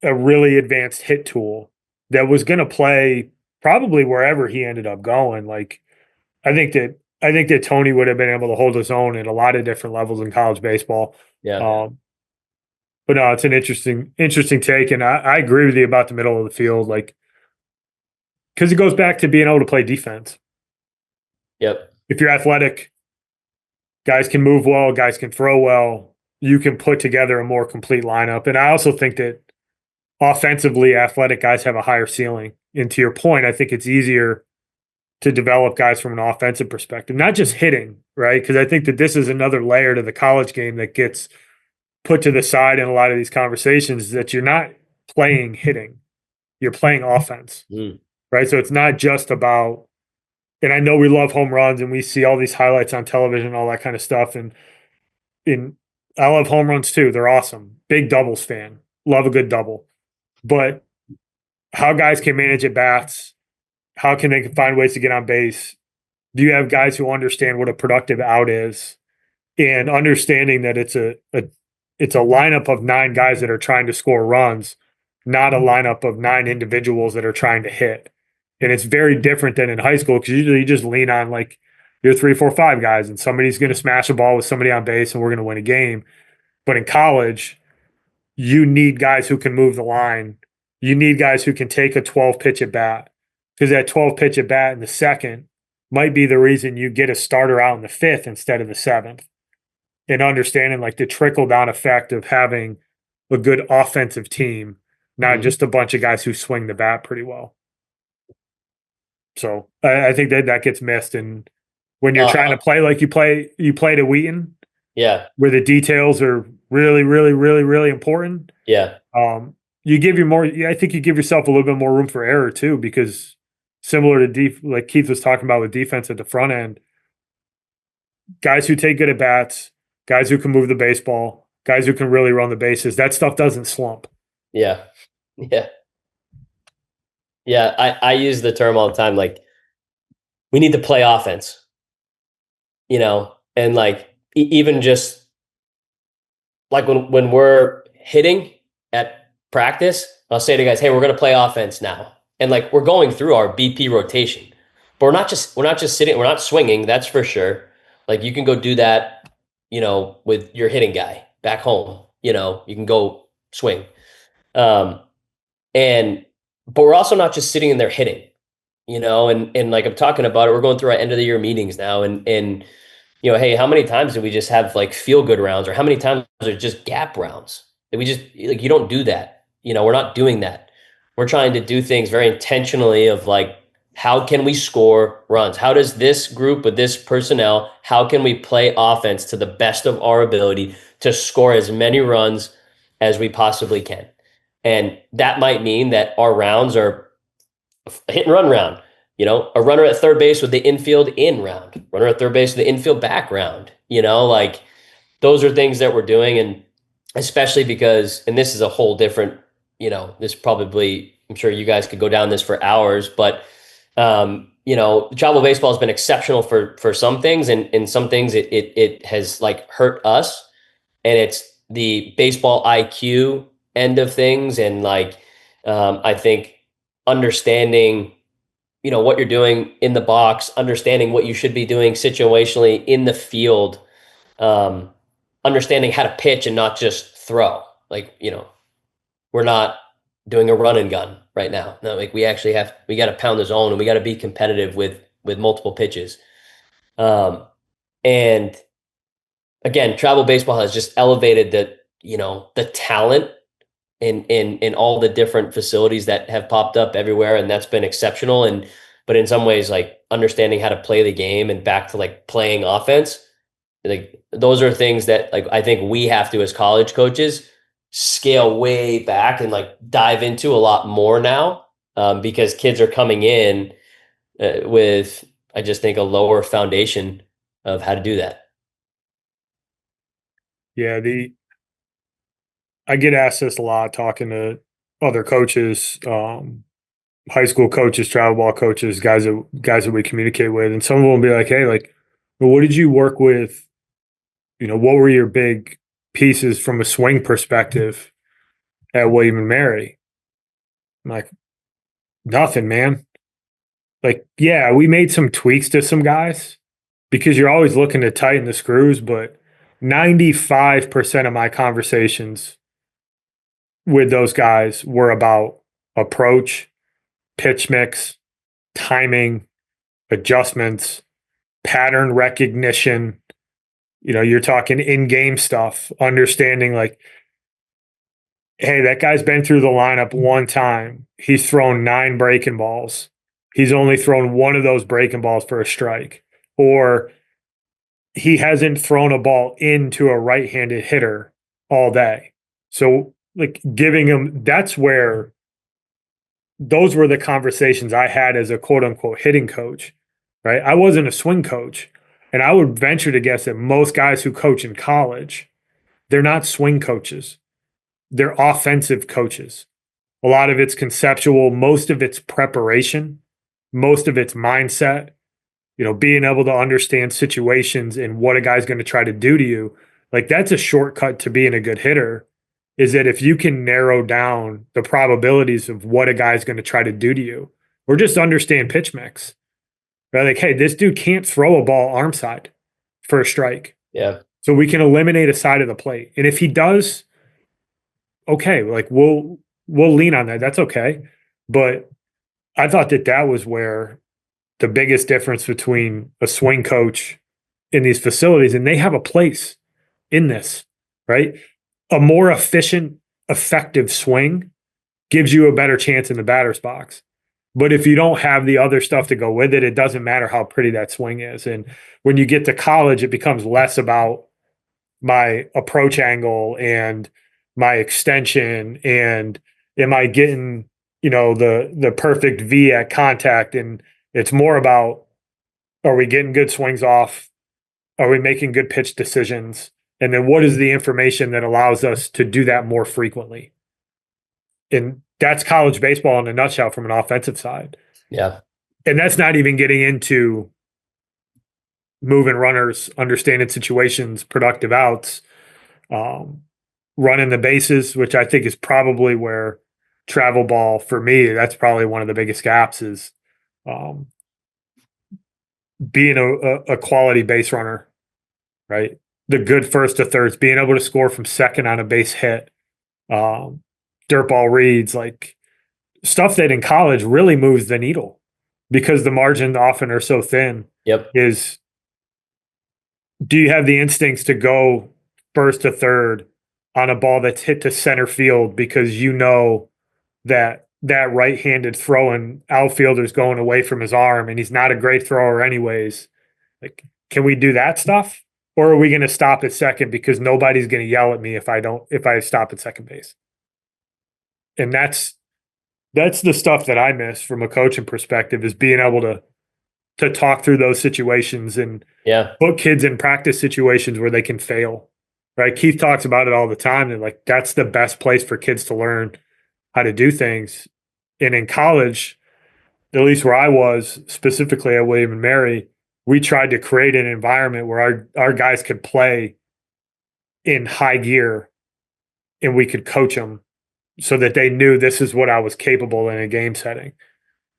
a really advanced hit tool that was going to play probably wherever he ended up going. Like I think that Tony would have been able to hold his own at a lot of different levels in college baseball. Yeah. But no, it's an interesting take, and I agree with you about the middle of the field, like because it goes back to being able to play defense. Yep. If you're athletic, guys can move well, guys can throw well. You can put together a more complete lineup, and I also think that offensively, athletic guys have a higher ceiling. And to your point, I think it's easier to develop guys from an offensive perspective, not just hitting, right? Because I think that this is another layer to the college game that gets put to the side in a lot of these conversations that you're not playing hitting, you're playing offense, right? So it's not just about, and I know we love home runs and we see all these highlights on television, all that kind of stuff. And I love home runs too. They're awesome. Big doubles fan. Love a good double. But how guys can manage at bats, how can they find ways to get on base? Do you have guys who understand what a productive out is and understanding that it's a lineup of 9 guys that are trying to score runs, not a lineup of 9 individuals that are trying to hit. And it's very different than in high school because usually you just lean on like your 3, 4, 5 guys and somebody's going to smash a ball with somebody on base and we're going to win a game. But in college, you need guys who can move the line. You need guys who can take a 12 pitch at bat because that 12 pitch at bat in the second might be the reason you get a starter out in the 5th instead of the 7th. And understanding like the trickle down effect of having a good offensive team, not just a bunch of guys who swing the bat pretty well. So I think that gets missed. And when you're trying to play like you played at Wheaton, where the details are really, really, really, really important. You give you more. I think you give yourself a little bit more room for error too, because similar to like Keith was talking about with defense at the front end, guys who take good at bats, guys who can move the baseball, guys who can really run the bases, that stuff doesn't slump. Yeah. I use the term all the time, like we need to play offense, and like even just like when we're hitting at practice, I'll say to guys, hey, we're going to play offense now. And like, we're going through our BP rotation, but we're not just sitting, we're not swinging. That's for sure. Like you can go do that, with your hitting guy back home, you can go swing. But we're also not just sitting in there hitting, and like I'm talking about it, we're going through our end of the year meetings now. And hey, how many times do we just have like feel good rounds, or how many times are just gap rounds that we just like, you don't do that. We're not doing that. We're trying to do things very intentionally of like, how can we score runs? How does this group with this personnel, how can we play offense to the best of our ability to score as many runs as we possibly can? And that might mean that our rounds are a hit and run round, a runner at third base with the infield in round, runner at third base with the infield back round, like those are things that we're doing. And especially because, and this is a whole different, this probably, I'm sure you guys could go down this for hours, but travel baseball has been exceptional for some things, and some things it has like hurt us, and it's the baseball IQ end of things. And like, I think understanding, what you're doing in the box, understanding what you should be doing situationally in the field, understanding how to pitch and not just throw. Like, we're not doing a run and gun right now. No, like we got to pound the zone, and we got to be competitive with multiple pitches. And again, travel baseball has just elevated the talent in all the different facilities that have popped up everywhere, and that's been exceptional. And but in some ways, like understanding how to play the game and back to like playing offense, like those are things that like I think we have to as college coaches scale way back and like dive into a lot more now, because kids are coming in with, I just think, a lower foundation of how to do that. Yeah, I get asked this a lot talking to other coaches, high school coaches, travel ball coaches, guys that we communicate with, and some of them will be like, "Hey, like, well, what did you work with? What were your big pieces from a swing perspective at William and Mary?" I'm like, "Nothing, man. Like, yeah, we made some tweaks to some guys because you're always looking to tighten the screws, but 95% of my conversations with those guys were about approach, pitch mix, timing, adjustments, pattern recognition. You're talking in-game stuff, understanding like, hey, that guy's been through the lineup one time. He's thrown 9 breaking balls. He's only thrown one of those breaking balls for a strike. Or he hasn't thrown a ball into a right-handed hitter all day. So like giving him, those were the conversations I had as a quote unquote hitting coach, right? I wasn't a swing coach. And I would venture to guess that most guys who coach in college, they're not swing coaches. They're offensive coaches. A lot of it's conceptual, most of it's preparation, most of it's mindset, being able to understand situations and what a guy's going to try to do to you. Like that's a shortcut to being a good hitter, is that if you can narrow down the probabilities of what a guy's going to try to do to you, or just understand pitch mix, right? Like, hey, this dude can't throw a ball arm side for a strike. Yeah. So we can eliminate a side of the plate. And if he does, okay, like we'll lean on that. That's okay. But I thought that was where the biggest difference between a swing coach in these facilities, and they have a place in this, right? A more efficient, effective swing gives you a better chance in the batter's box. But if you don't have the other stuff to go with it, it doesn't matter how pretty that swing is. And when you get to college, it becomes less about my approach angle and my extension and am I getting, the perfect V at contact. And it's more about, are we getting good swings off? Are we making good pitch decisions? And then what is the information that allows us to do that more frequently? And that's college baseball in a nutshell from an offensive side. Yeah. And that's not even getting into moving runners, understanding situations, productive outs, running the bases, which I think is probably where travel ball, for me, that's probably one of the biggest gaps, is being a quality base runner, right? The good first to thirds, being able to score from second on a base hit, dirt ball reads, like stuff that in college really moves the needle because the margins often are so thin. Yep. Is, do you have the instincts to go first to third on a ball that's hit to center field because that right-handed throwing outfielder's going away from his arm and he's not a great thrower anyways? Like, can we do that stuff? Or are we going to stop at second because nobody's going to yell at me if I stop at second base? And that's the stuff that I miss from a coaching perspective, is being able to talk through those situations and put kids in practice situations where they can fail. Right? Keith talks about it all the time, and like that's the best place for kids to learn how to do things. And in college, at least where I was, specifically at William and Mary, we tried to create an environment where our guys could play in high gear and we could coach them so that they knew this is what I was capable in a game setting.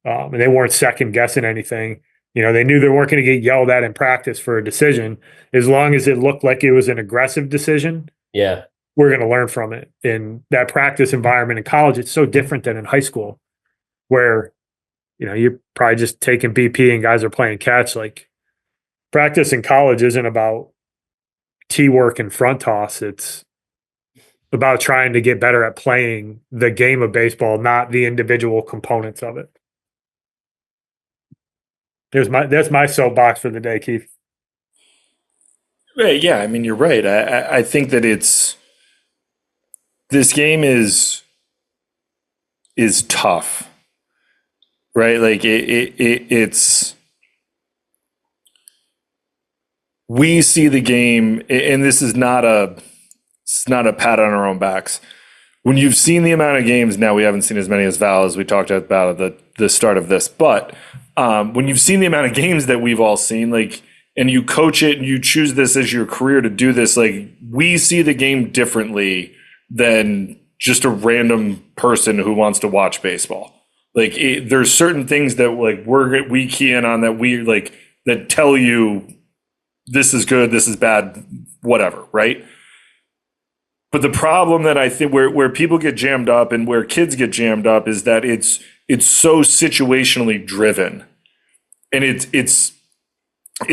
And they weren't second guessing anything. They knew they weren't going to get yelled at in practice for a decision. As long as it looked like it was an aggressive decision, we're going to learn from it. In that practice environment in college, it's so different than in high school, where you're probably just taking BP and guys are playing catch. Like, practice in college isn't about tee work and front toss. It's about trying to get better at playing the game of baseball, not the individual components of it. That's my soapbox for the day, Keith. Right, yeah, I mean, you're right. I think that this game is tough, right? Like it's we see the game, and this is not it's not a pat on our own backs. When you've seen the amount of games, now we haven't seen as many as Val as we talked about at the start of this, but when you've seen the amount of games that we've all seen, like, and you coach it and you choose this as your career to do this, like, we see the game differently than just a random person who wants to watch baseball. Like, there's certain things that like we key in on that we like that tell you this is good, this is bad, whatever, right? But the problem that I think where people get jammed up and where kids get jammed up is that it's so situationally driven, and it's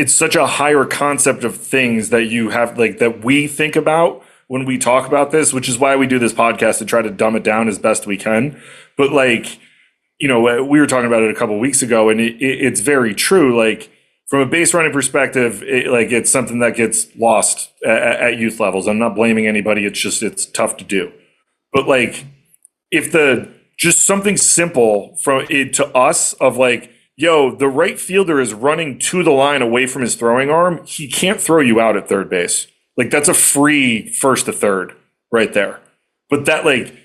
such a higher concept of things that you have, like, that we think about when we talk about this, which is why we do this podcast to try to dumb it down as best we can. But like, you know, we were talking about it a couple of weeks ago, and it's very true. Like, from a base running perspective, it's something that gets lost at youth levels. I'm not blaming anybody. It's tough to do. But like, if just something simple from it to us of like, yo, the right fielder is running to the line away from his throwing arm, he can't throw you out at third base. Like, that's a free first to third right there. But that, like,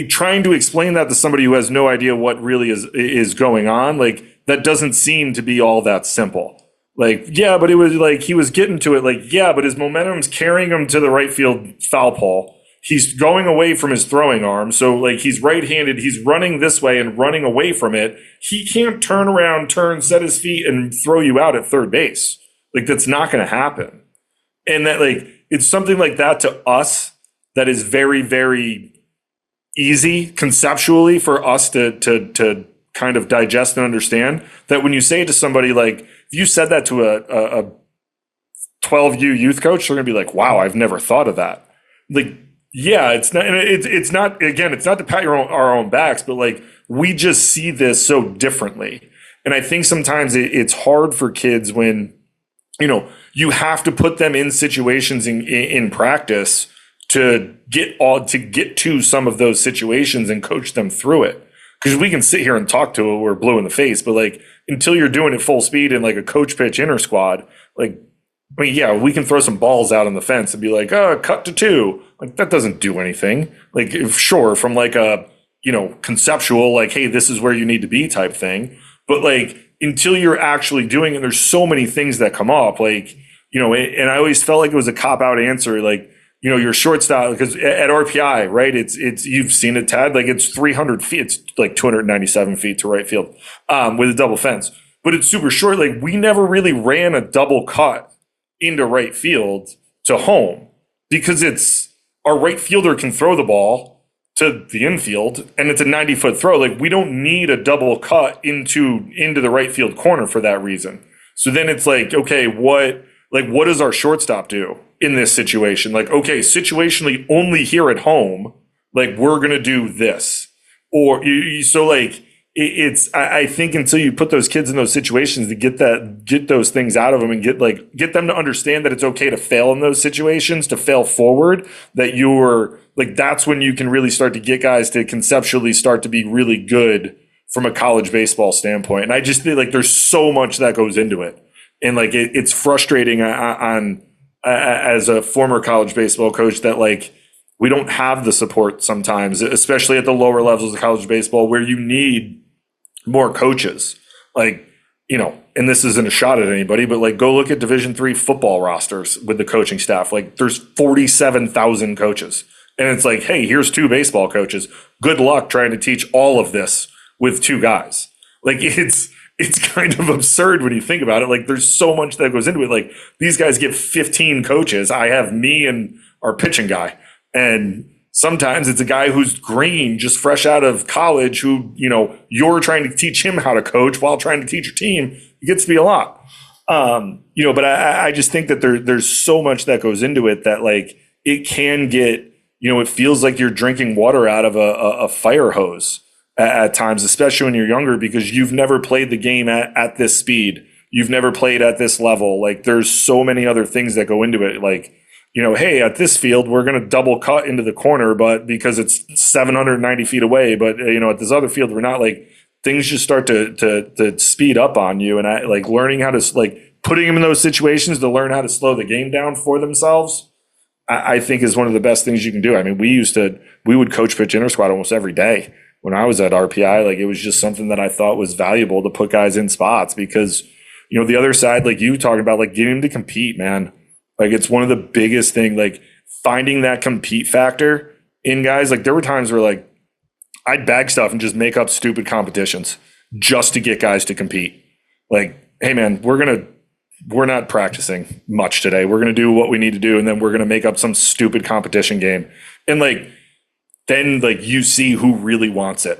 trying to explain that to somebody who has no idea what really is going on, like, that doesn't seem to be all that simple. Like, yeah, but it was like he was getting to it. Like, yeah, but his momentum's carrying him to the right field foul pole. He's going away from his throwing arm. So, like, he's right-handed. He's running this way and running away from it. He can't turn around, set his feet, and throw you out at third base. Like, that's not going to happen. And that, like, it's something like that to us that is very, very easy conceptually for us to kind of digest and understand. That when you say to somebody, like, if you said that to a 12U youth coach, they're going to be like, wow, I've never thought of that. Like, yeah, it's not, again, it's not to pat our own backs, but like, we just see this so differently. And I think sometimes it's hard for kids when, you know, you have to put them in situations in practice to get to some of those situations and coach them through it. Because we can sit here and talk to it, we're blue in the face, but like, until you're doing it full speed in like a coach pitch inter squad, like, I mean, yeah, we can throw some balls out on the fence and be like, oh, cut to 2. Like, that doesn't do anything. Like, sure, from like a, you know, conceptual, like, hey, this is where you need to be type thing. But like, until you're actually doing it, there's so many things that come up. Like, you know, and I always felt like it was a cop out answer. Like, you know, your shortstop, because at RPI, right, it's you've seen it, Tad, like, it's 300 feet. It's like 297 feet to right field with a double fence. But it's super short. Like, we never really ran a double cut into right field to home because our right fielder can throw the ball to the infield and it's a 90-foot throw. Like, we don't need a double cut into the right field corner for that reason. So then it's like, okay, what does our shortstop do in this situation? Like, okay, situationally only here at home, like, we're going to do this. Or so like, I think until you put those kids in those situations to get those things out of them and get them to understand that it's okay to fail in those situations, to fail forward, that you're like, that's when you can really start to get guys to conceptually start to be really good from a college baseball standpoint. And I just feel like there's so much that goes into it. And like, it's frustrating as a former college baseball coach that like, we don't have the support sometimes, especially at the lower levels of college baseball where you need more coaches. Like, you know, and this isn't a shot at anybody, but like, go look at Division III football rosters with the coaching staff. Like, there's 47,000 coaches. And it's like, hey, here's 2 baseball coaches. Good luck trying to teach all of this with 2 guys. Like, it's kind of absurd when you think about it. Like, there's so much that goes into it. Like, these guys get 15 coaches. I have me and our pitching guy. And sometimes it's a guy who's green, just fresh out of college, who, you know, you're trying to teach him how to coach while trying to teach your team. It gets to be a lot. But I just think that there's so much that goes into it that like it can get, it feels like you're drinking water out of a fire hose at times, especially when you're younger, because you've never played the game at this speed. You've never played at this level. Like there's so many other things that go into it. Like, hey, at this field, we're going to double cut into the corner, but because it's 790 feet away, but at this other field, we're not. Like things just start to speed up on you. And I like learning how to like putting them in those situations to learn how to slow the game down for themselves. I think is one of the best things you can do. I mean, we would coach pitch inter squad almost every day when I was at RPI. Like it was just something that I thought was valuable to put guys in spots because, the other side, like you talking about, like getting them to compete, man. Like it's one of the biggest thing, like finding that compete factor in guys. Like there were times where like I'd bag stuff and just make up stupid competitions just to get guys to compete. Like, hey man, we're not practicing much today. We're going to do what we need to do. And then we're going to make up some stupid competition game. And like, then like you see who really wants it.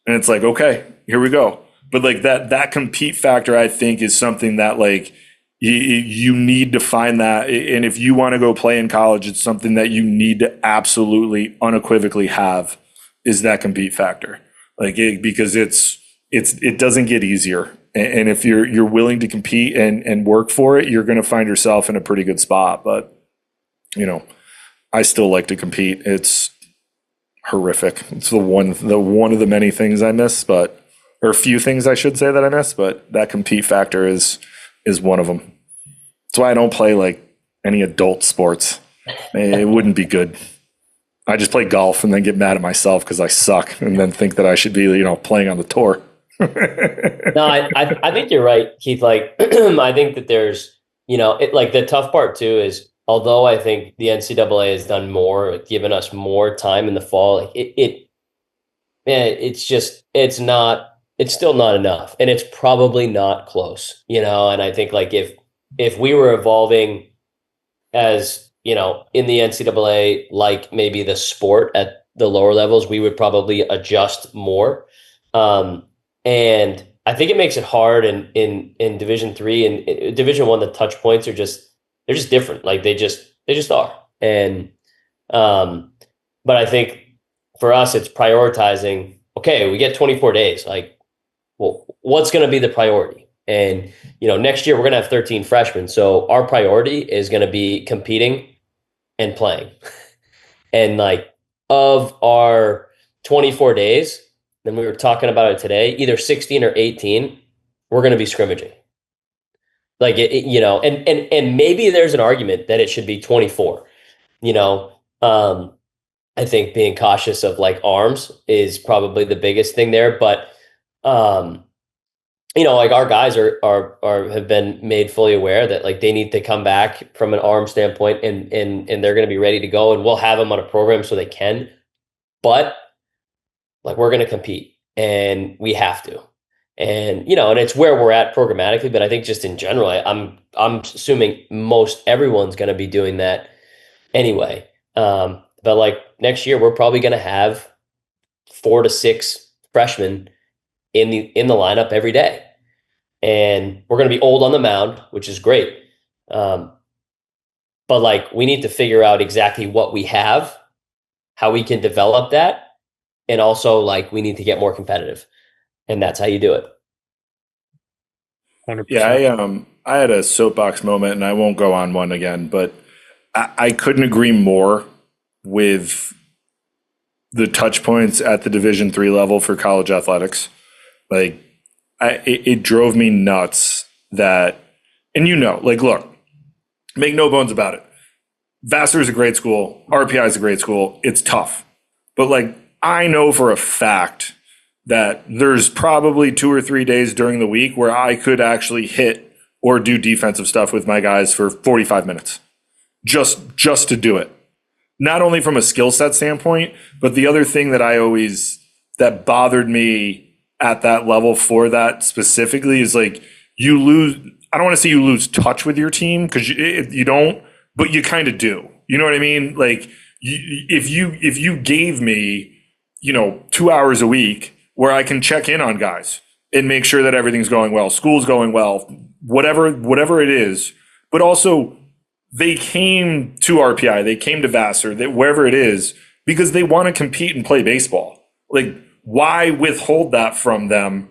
And it's like, okay, here we go. But like that compete factor, I think is something that like you need to find that. And if you want to go play in college, it's something that you need to absolutely unequivocally have is that compete factor. Like because it doesn't get easier. And if you're willing to compete and work for it, you're going to find yourself in a pretty good spot. But, I still like to compete. It's horrific. It's the one of the many things I miss, or a few things I should say that I miss, but that compete factor is one of them. That's why I don't play like any adult sports. It wouldn't be good. I just play golf and then get mad at myself because I suck and then think that I should be, playing on the tour. No, I think you're right, Keith. Like, I think that there's, like the tough part too is, although I think the NCAA has done more, given us more time in the fall, it's still not enough, and it's probably not close, And I think like if we were evolving as in the NCAA, like maybe the sport at the lower levels, we would probably adjust more. And I think it makes it hard in Division III and Division I. The touch points they're just different. Like they just are. And but I think for us, it's prioritizing. Okay, we get 24 days. Like, well, what's going to be the priority? And next year we're going to have 13 freshmen, so our priority is going to be competing and playing. And like of our 24 days. Then we were talking about it today, either 16 or 18, we're going to be scrimmaging. Like, and maybe there's an argument that it should be 24, I think being cautious of like arms is probably the biggest thing there. But, like our guys have been made fully aware that like they need to come back from an arm standpoint and they're going to be ready to go, and we'll have them on a program so they can, but like we're going to compete and we have to, and and it's where we're at programmatically. But I think just in general, I'm assuming most everyone's going to be doing that anyway. But like next year, we're probably going to have 4 to 6 freshmen in the lineup every day, and we're going to be old on the mound, which is great. But like we need to figure out exactly what we have, how we can develop that. And also, like, we need to get more competitive, and that's how you do it. 100%. Yeah, I had a soapbox moment, and I won't go on one again, but I couldn't agree more with the touch points at the Division III level for college athletics. Like, it drove me nuts that, and like, look, make no bones about it. Vassar is a great school. RPI is a great school. It's tough, but like, I know for a fact that there's probably 2 or 3 days during the week where I could actually hit or do defensive stuff with my guys for 45 minutes just to do it. Not only from a skill set standpoint, but the other thing that bothered me at that level for that specifically is like you lose. I don't want to say you lose touch with your team because you don't, but you kind of do. You know what I mean? Like if you gave me 2 hours a week where I can check in on guys and make sure that everything's going well, school's going well, whatever it is, but also they came to RPI, they came to Vassar, wherever it is, because they want to compete and play baseball. Like, why withhold that from them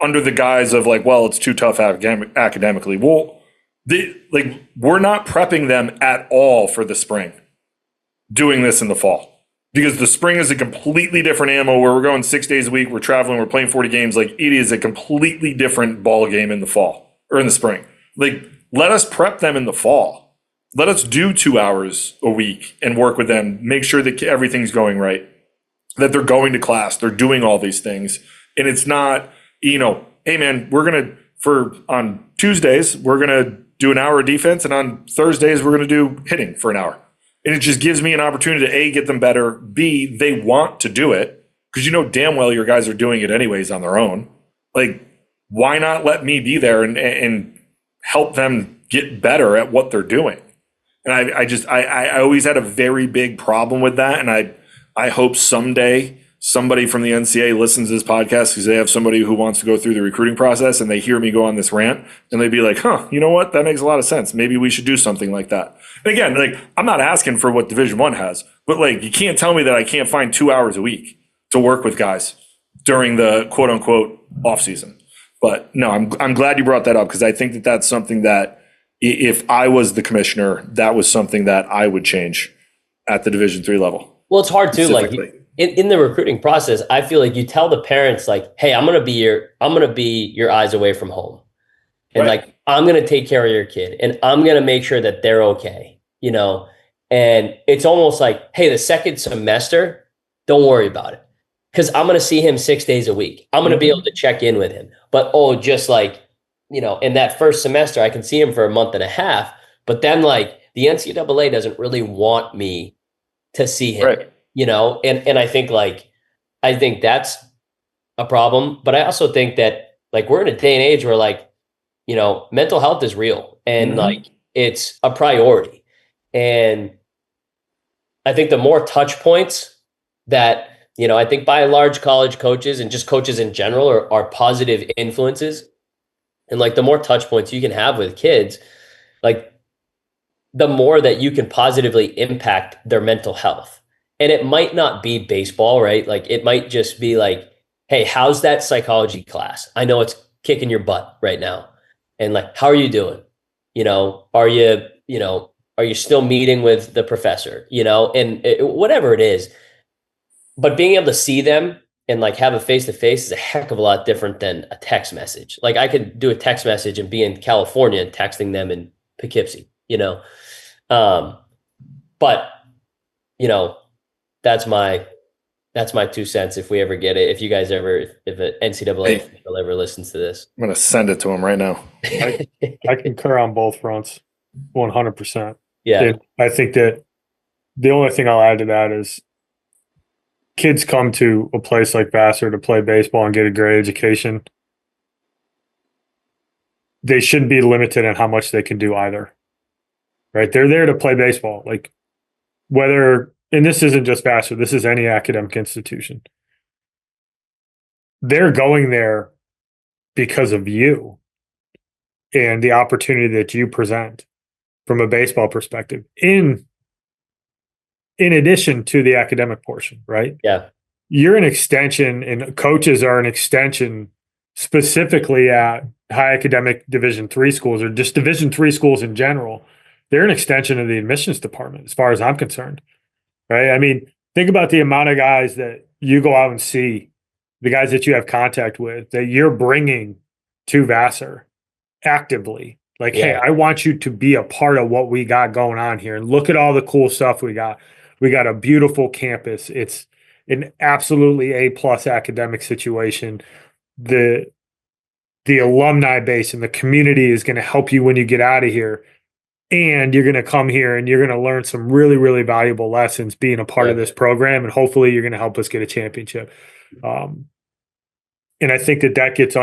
under the guise of like, well, it's too tough academically? Well, we're not prepping them at all for the spring, doing this in the fall, because the spring is a completely different animal where we're going 6 days a week, we're traveling, we're playing 40 games. Like, it is a completely different ball game in the fall or in the spring. Like, let us prep them in the fall. Let us do 2 hours a week and work with them, make sure that everything's going right, that they're going to class, they're doing all these things. And it's not, hey man, on Tuesdays, we're going to do an hour of defense, and on Thursdays, we're going to do hitting for an hour. And it just gives me an opportunity to A, get them better, B, they want to do it, because damn well your guys are doing it anyways on their own. Like, why not let me be there and help them get better at what they're doing? And I always had a very big problem with that. And I hope someday somebody from the NCAA listens to this podcast because they have somebody who wants to go through the recruiting process and they hear me go on this rant and they'd be like, huh, you know what? That makes a lot of sense. Maybe we should do something like that. And again, like, I'm not asking for what Division I has, but like, you can't tell me that I can't find 2 hours a week to work with guys during the quote unquote off season. But no, I'm glad you brought that up, because I think that that's something that if I was the commissioner, that was something that I would change at the Division III level. Well, it's hard too. Like, in the recruiting process, I feel like you tell the parents, like, hey, I'm gonna be your eyes away from home. And right. Like, I'm gonna take care of your kid and I'm gonna make sure that they're okay, And it's almost like, hey, the second semester, don't worry about it, because I'm gonna see him 6 days a week. I'm gonna be able to check in with him. But just like, in that first semester, I can see him for a month and a half, but then like the NCAA doesn't really want me to see him, right. And I think that's a problem. But I also think that, like, we're in a day and age where, like, mental health is real and like it's a priority. And I think the more touch points that, I think by and large college coaches and just coaches in general are positive influences. And like, the more touch points you can have with kids, like, the more that you can positively impact their mental health. And it might not be baseball, right? Like, it might just be like, hey, how's that psychology class? I know it's kicking your butt right now. And like, how are you doing? Are you still meeting with the professor, whatever it is. But being able to see them and like have a face-to-face is a heck of a lot different than a text message. Like, I could do a text message and be in California and texting them in Poughkeepsie, but that's my 2 cents. If we ever get it, if you guys ever, if an NCAA official ever listens to this, I'm going to send it to him right now. I concur on both fronts, 100%. Yeah. And I think that the only thing I'll add to that is kids come to a place like Vassar to play baseball and get a great education. They shouldn't be limited on how much they can do either, right? They're there to play baseball. Like, whether, and this isn't just Vassar, this is any academic institution. They're going there because of you and the opportunity that you present from a baseball perspective in addition to the academic portion, right? Yeah. You're an extension, and coaches are an extension specifically at high academic Division III schools, or just Division III schools in general. They're an extension of the admissions department, as far as I'm concerned, right? I mean, think about the amount of guys that you go out and see, the guys that you have contact with, that you're bringing to Vassar actively. Like, hey, I want you to be a part of what we got going on here. And look at all the cool stuff we got. We got a beautiful campus. It's an absolutely A+ academic situation. The alumni base and the community is going to help you when you get out of here. And you're going to come here and you're going to learn some really, really valuable lessons being a part of this program. And hopefully you're going to help us get a championship. And I think that gets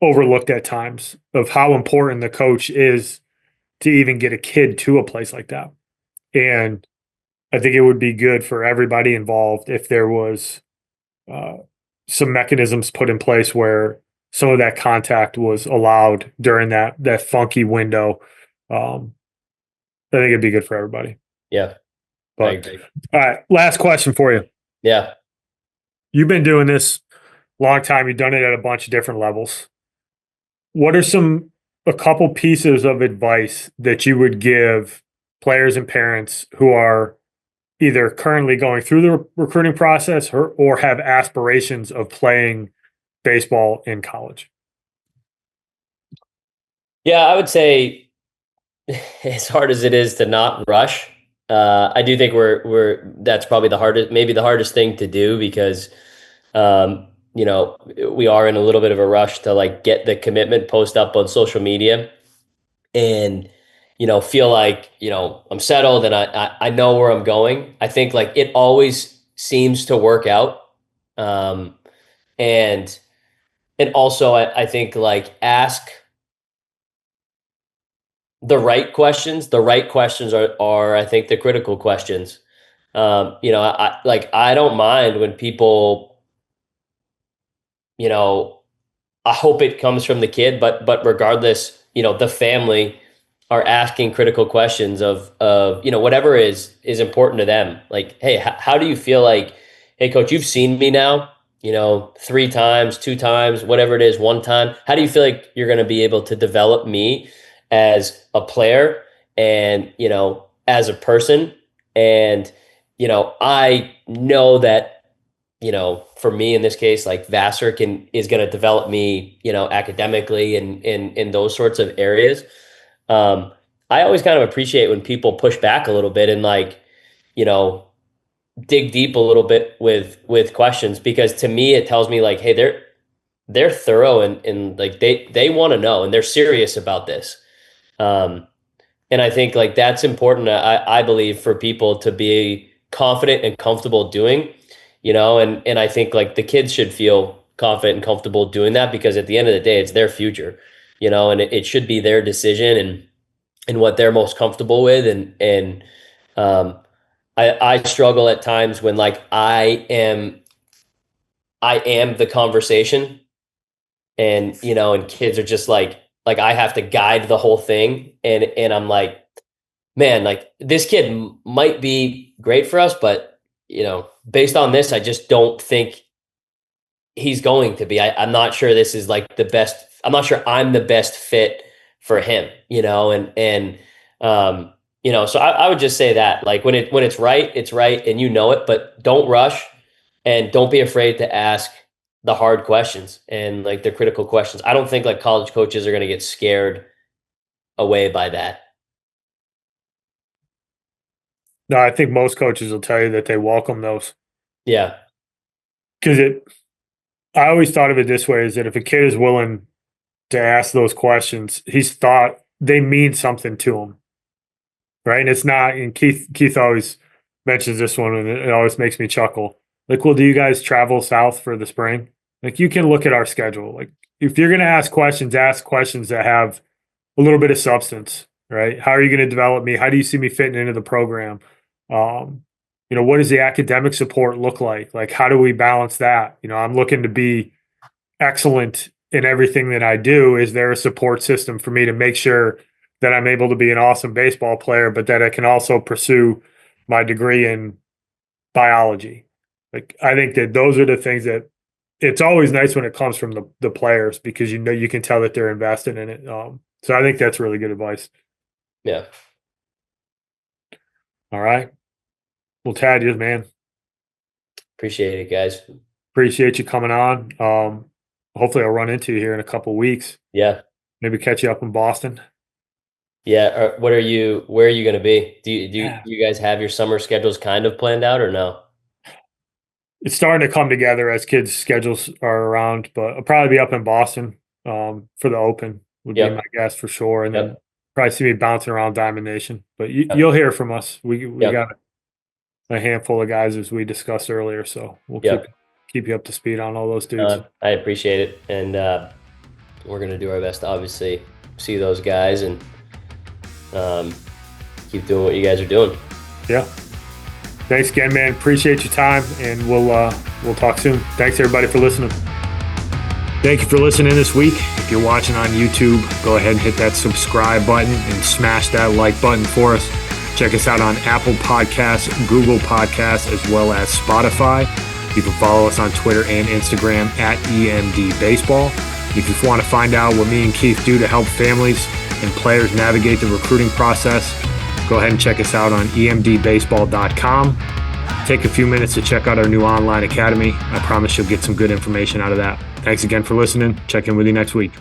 overlooked at times, of how important the coach is to even get a kid to a place like that. And I think it would be good for everybody involved if there was some mechanisms put in place where some of that contact was allowed during that funky window. I think it'd be good for everybody. Yeah, I But agree. all right, last question for you. Yeah. You've been doing this a long time. You've done it at a bunch of different levels. What are a couple pieces of advice that you would give players and parents who are either currently going through the recruiting process or have aspirations of playing baseball in college? Yeah, I would say as hard as it is to not rush, I do think that's probably maybe the hardest thing to do because, you know, we are in a little bit of a rush to like get the commitment post up on social media and, you know, feel like, you know, I'm settled and I know where I'm going. I think like it always seems to work out. Um, and, and also I think like ask the right questions. The right questions are I think the critical questions. You know, I don't mind when people, you know, I hope it comes from the kid, but regardless, you know, the family are asking critical questions of you know whatever is important to them. Like, hey, how do you feel like, hey, coach, you've seen me now, you know, 3 times, 2 times, whatever it is, 1 time. How do you feel like you're going to be able to develop me as a player and you know as a person? And you know, I know that you know, for me in this case, like Vassar is going to develop me, you know, academically and in those sorts of areas. Um, I always kind of appreciate when people push back a little bit and like, you know, dig deep a little bit with questions because to me it tells me like, hey, they're thorough and like they want to know and they're serious about this. Um, and I think like that's important, I believe, for people to be confident and comfortable doing, you know, and I think like the kids should feel confident and comfortable doing that because at the end of the day, it's their future, you know, and it should be their decision and what they're most comfortable with. And um, I struggle at times when like I am the conversation and, you know, and kids are just like I have to guide the whole thing. And I'm like, man, like this kid might be great for us, but you know, based on this, I just don't think he's going to be. I'm not sure this is like the best. I'm not sure I'm the best fit for him, you know, um, you know, so I would just say that like when it's right, and you know it, but don't rush and don't be afraid to ask the hard questions and like the critical questions. I don't think like college coaches are going to get scared away by that. No, I think most coaches will tell you that they welcome those Yeah. because I always thought of it this way: is that if a kid is willing to ask those questions, he's thought they mean something to him, right? And it's not. And Keith always mentions this one, and it always makes me chuckle. Like, well, do you guys travel south for the spring? Like, you can look at our schedule. Like, if you're going to ask questions that have a little bit of substance, right? How are you going to develop me? How do you see me fitting into the program? Um, you know, what does the academic support look like? Like, how do we balance that? You know, I'm looking to be excellent in everything that I do. Is there a support system for me to make sure that I'm able to be an awesome baseball player, but that I can also pursue my degree in biology? Like, I think that those are the things that it's always nice when it comes from the players because you know you can tell that they're invested in it. So I think that's really good advice. Yeah. All right. Well, Tad, you man, Appreciate it, guys. appreciate you coming on. Hopefully I'll run into you here in a couple weeks. Yeah. Maybe catch you up in Boston. Yeah. Where are you going to be? Yeah. Do you guys have your summer schedules kind of planned out or no? It's starting to come together as kids' schedules are around, but I'll probably be up in Boston for the Open would be my Yep. guess for sure. And then Yep. probably see me bouncing around Diamond Nation. But Yep. you'll hear from us. We Yep. got a handful of guys as we discussed earlier, so we'll Yep. keep you up to speed on all those dudes. I appreciate it. And we're going to do our best to obviously see those guys and um, keep doing what you guys are doing. Yeah. Thanks again, man. Appreciate your time, and we'll talk soon. Thanks everybody for listening. Thank you for listening this week. If you're watching on YouTube, go ahead and hit that subscribe button and smash that like button for us. Check us out on Apple Podcasts, Google Podcasts, as well as Spotify. You can follow us on Twitter and Instagram at EMD Baseball. If you want to find out what me and Keith do to help families and players navigate the recruiting process, go ahead and check us out on emdbaseball.com. Take a few minutes to check out our new online academy. I promise you'll get some good information out of that. Thanks again for listening. Check in with you next week.